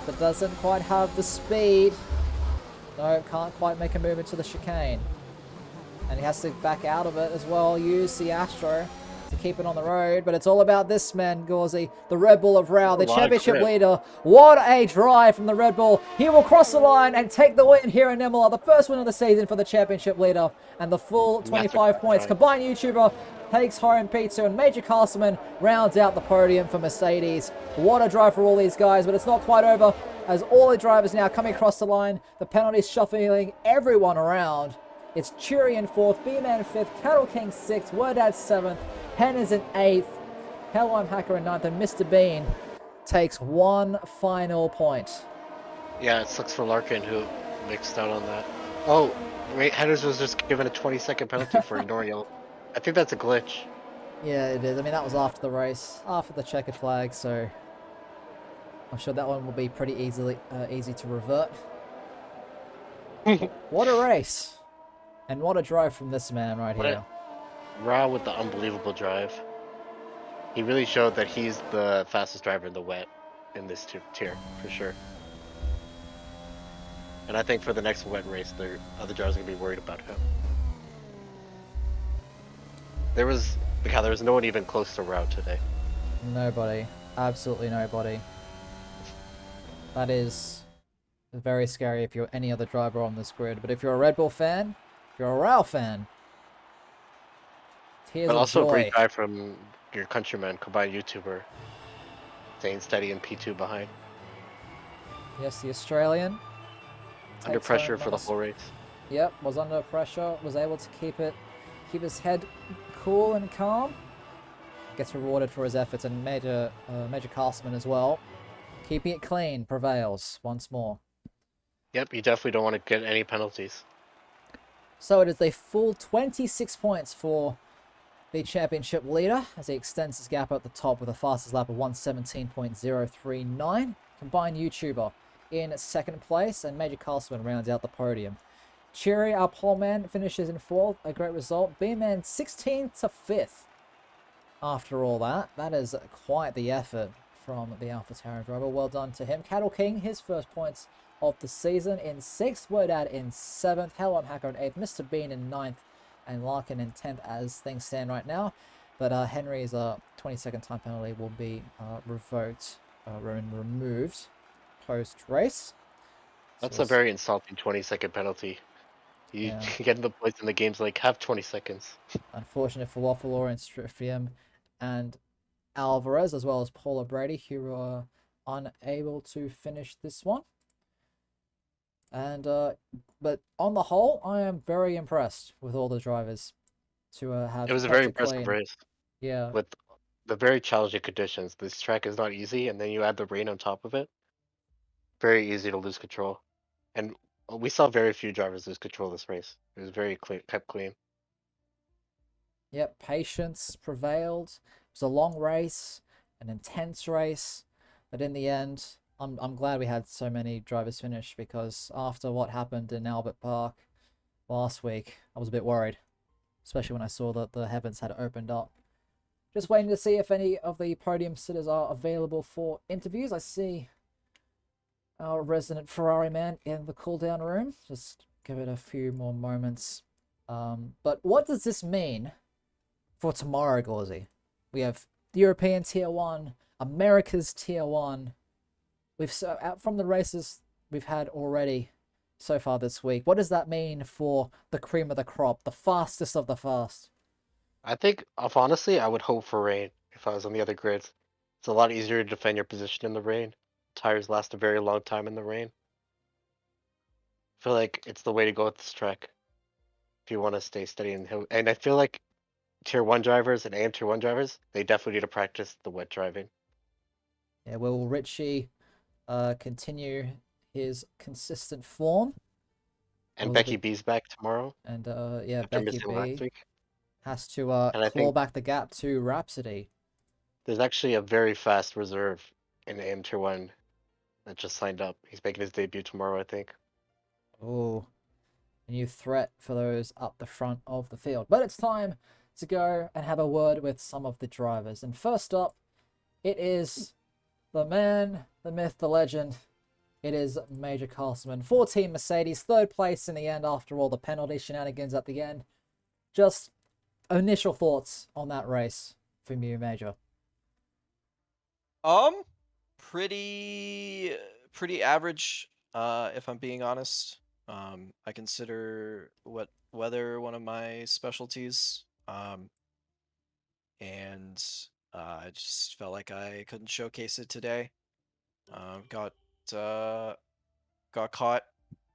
but doesn't quite have the speed. No, can't quite make a move into the chicane. And he has to back out of it as well, use the Astro to keep it on the road. But it's all about this man, Gauzy, the Red Bull of Rao, the championship leader. What a drive from the Red Bull. He will cross the line and take the win here in Imola. The first win of the season for the championship leader. And the full 25 points. Combined YouTuber takes home P2, and Major Castleman rounds out the podium for Mercedes. What a drive for all these guys, but it's not quite over, as all the drivers now coming across the line. The penalties shuffling everyone around. It's Churi in 4th, B-Man 5th, Cattle King 6th, Wordad 7th, Henna's in 8th, Hellheim Hacker in 9th, and Mr. Bean takes 1 final point. Yeah, it sucks for Larkin, who mixed out on that. Oh, Henna's was just given a 20-second penalty for ignoring yellow. I think that's a glitch. Yeah, it is. I mean, that was after the race, after the checkered flag, so I'm sure that one will be pretty easy to revert. What a race. And what a drive from this man right here. Rao with the unbelievable drive. He really showed that he's the fastest driver in the wet in this tier, for sure. And I think for the next wet race, the other drivers are going to be worried about him. There was no one even close to Rao today. Nobody. Absolutely nobody. That is very scary if you're any other driver on this grid. But if you're a Red Bull fan, if you're a Rao fan, tears But of also a great joy. drive from your countryman, combined YouTuber, staying steady in P2 behind. Yes, the Australian Under takes pressure home for the whole race. Yep, was under pressure, was able to keep his head cool and calm. Gets rewarded for his efforts, and Major Castleman as well. Keeping it clean prevails once more. Yep, you definitely don't want to get any penalties. So it is a full 26 points for the championship leader as he extends his gap at the top with a fastest lap of 1:17.039. Combined YouTuber in second place, and Major Castleman rounds out the podium. Cherry, our pole man, finishes in fourth. A great result. B-Man 16th to 5th. After all that, that is quite the effort from the AlphaTauri driver. Well done to him. Cattle King, his first points of the season in 6th. Wordad in 7th. Hell on Hacker in 8th. Mr. Bean in 9th. And Larkin in 10th as things stand right now. But Henry's 22nd time penalty will be revoked, removed post-race. That's So a very insulting 20-second penalty. You yeah. get in the points in the games like have 20 seconds. Unfortunate for Waffle and Strifium and Alvarez, as well as Paula Brady, who were unable to finish this one. And but on the whole, I am very impressed with all the drivers to have It was a kept very it impressive clean. race Yeah, with the very challenging conditions. This track is not easy, and then you add the rain on top of it. Very easy to lose control. And we saw very few drivers lose control this race. It was very clean, kept clean. yep, patience prevailed. It was a long race, an intense race, but in the end, I'm glad we had so many drivers finish, because after what happened in Albert Park last week, I was a bit worried, especially when I saw that the heavens had opened up. Just waiting to see if any of the podium sitters are available for interviews. I see our resident Ferrari man in the cool down room. Just give it a few more moments. But what does this mean for tomorrow, Gauzy? We have European Tier 1, America's Tier 1. We've out from the races we've had already so far this week. What does that mean for the cream of the crop, the fastest of the fast? I think, if honestly, I would hope for rain if I was on the other grids. It's a lot easier to defend your position in the rain. Tires last a very long time in the rain. I feel like it's the way to go with this track if you want to stay steady in hill. And I feel like Tier 1 drivers and AM Tier 1 drivers, they definitely need to practice the wet driving. Yeah, will Richie continue his consistent form? And Was a Becky bit, B's back tomorrow and yeah, after Becky missing last B week. has to And I claw think back the gap to Rhapsody. there's actually a very fast reserve in AM Tier 1 that just signed up. He's making his debut tomorrow, I think. Oh, a new threat for those up the front of the field. But it's time to go and have a word with some of the drivers. And first up, it is the man, the myth, the legend. It is Major Castleman for Team Mercedes, third place in the end after all the penalty shenanigans at the end. Just initial thoughts on that race from you, Major. Um, pretty average, if I'm being honest. I consider weather one of my specialties. And I just felt like I couldn't showcase it today. Got uh got caught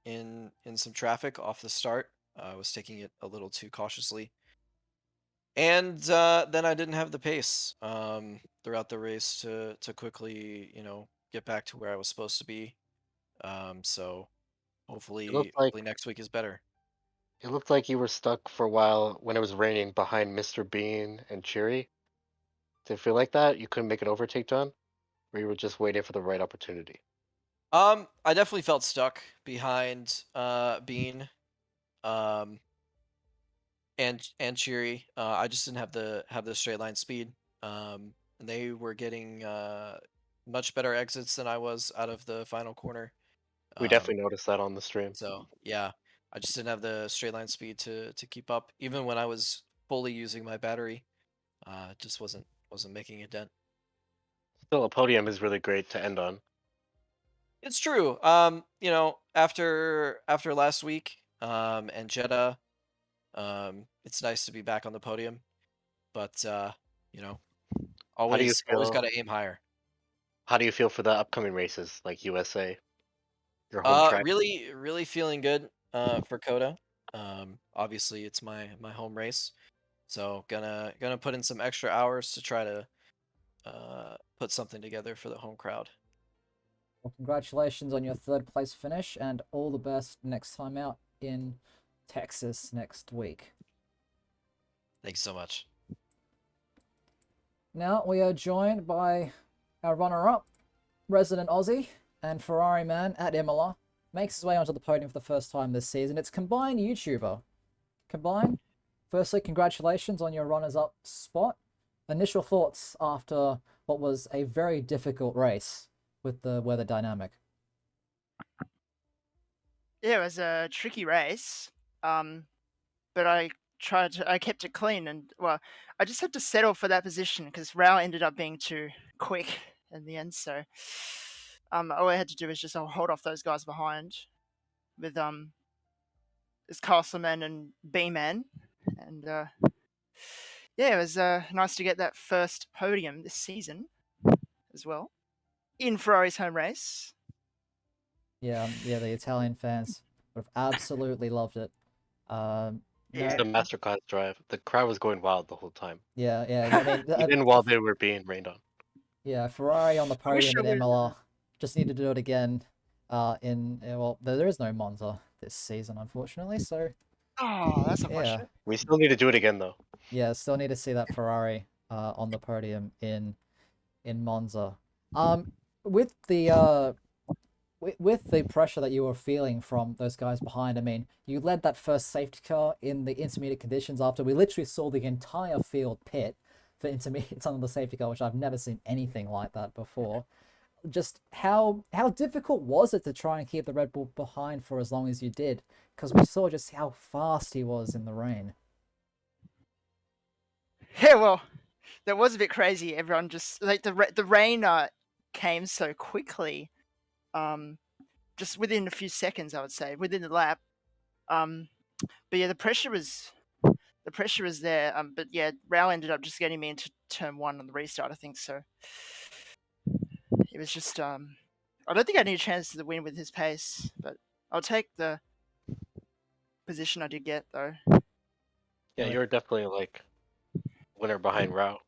in some traffic off the start. I was taking it a little too cautiously. And then I didn't have the pace throughout the race to quickly, get back to where I was supposed to be. So It hopefully, looked like next week is better. it looked like you were stuck for a while when it was raining behind Mr. Bean and Cheery. Did it feel like that? You couldn't make an overtake, John? Or you were just waiting for the right opportunity? I definitely felt stuck behind Bean um and Cheery. I just didn't have the straight line speed. And they were getting much better exits than I was out of the final corner. We Um, definitely noticed that on the stream. So yeah, I just didn't have the straight line speed to keep up. Even when I was fully using my battery, it just wasn't making a dent. Still, a podium is really great to end on. It's true. After last week, and Jeddah, it's nice to be back on the podium. But you know, How do you always feel? got to aim higher. How do you feel for the upcoming races like USA, your home track? Really feeling good. For Coda. Obviously it's my home race, so gonna put in some extra hours to try to put something together for the home crowd. Well, congratulations on your third place finish, and all the best next time out in Texas next week. Thanks so much. Now we are joined by our runner-up, resident Aussie and Ferrari man at Imola, makes his way onto the podium for the first time this season. It's combined YouTuber. Combined, firstly, congratulations on your runners-up spot. Initial thoughts after what was a very difficult race with the weather dynamic. Yeah, it was a tricky race, but I kept it clean, and well, I just had to settle for that position because Rao ended up being too quick in the end. So, all I had to do was just hold off those guys behind with this Castleman and B-Man, and yeah, it was nice to get that first podium this season as well in Ferrari's home race. Yeah, the Italian fans would have absolutely loved it. Yeah. The masterclass drive. The crowd was going wild the whole time, Yeah. I mean, even while they were being rained on. yeah, Ferrari on the I wish podium I in was, Imola. Just need to do it again. Well, there is no Monza this season, unfortunately. So oh, that's yeah, unfortunate. We still need to do it again though. yeah, still need to see that Ferrari on the podium in Monza. With the with the pressure that you were feeling from those guys behind, I mean, you led that first safety car in the intermediate conditions after we literally saw the entire field pit for intermediates on the safety car, which I've never seen anything like that before. Just how difficult was it to try and keep the Red Bull behind for as long as you did? Because we saw just how fast he was in the rain. Yeah, well, that was a bit crazy. Everyone just like the rain came so quickly, just within a few seconds, I would say, within the lap. But yeah, the pressure was there. But yeah, Rao ended up just getting me into turn one on the restart, I think. So it was just I don't think I had any chance to the win with his pace, but I'll take the position I did get though. Yeah, Right. you're definitely like winner behind Rao.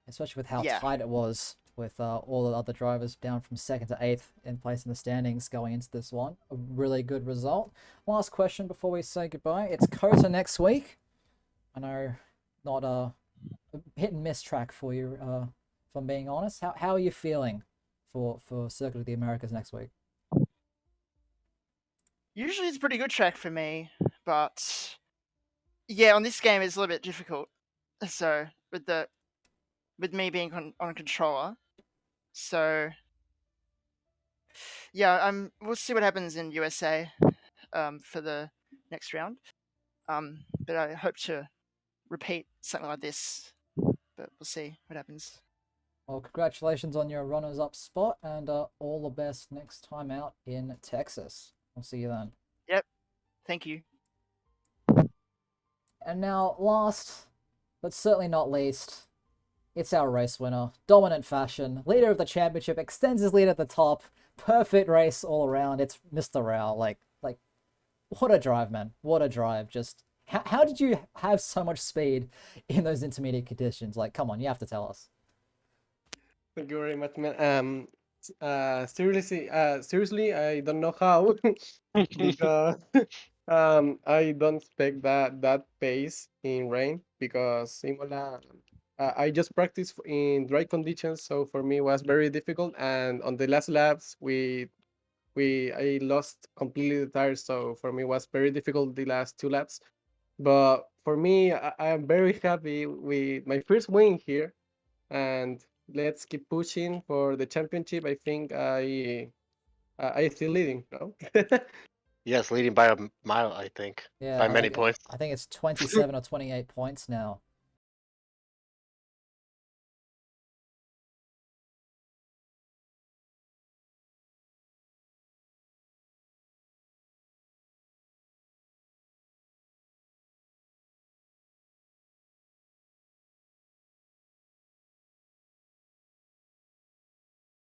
Especially with how Yeah. tight it was, with all the other drivers down from second to eighth in place in the standings going into this one. A really good result. Last question before we say goodbye. It's Kota next week. I know, not a hit and miss track for you, if I'm being honest. How are you feeling for Circuit of the Americas next week? Usually it's a pretty good track for me, but yeah, on this game it's a little bit difficult. So with me being on a controller, so yeah, we'll see what happens in USA for the next round. But I hope to repeat something like this, but we'll see what happens. Well, congratulations on your runners-up spot, and all the best next time out in Texas. I'll see you then. Yep, thank you. And now, last but certainly not least, it's our race winner. Dominant fashion, leader of the championship, extends his lead at the top. Perfect race all around. It's Mr. Rao. Like, what a drive, man. What a drive. Just, how did you have so much speed in those intermediate conditions? Like, come on, you have to tell us. Thank you very much, man. Seriously, I don't know how because I don't expect that pace in rain because Imola, I just practiced in dry conditions, so for me it was very difficult. And on the last laps, I lost completely the tires, so for me it was very difficult the last two laps. But for me, I am very happy with my first win here, and let's keep pushing for the championship. I think I still leading, no? Yes, leading by a mile, I think. Yeah, By I many think points. I think it's 27 or 28 points now.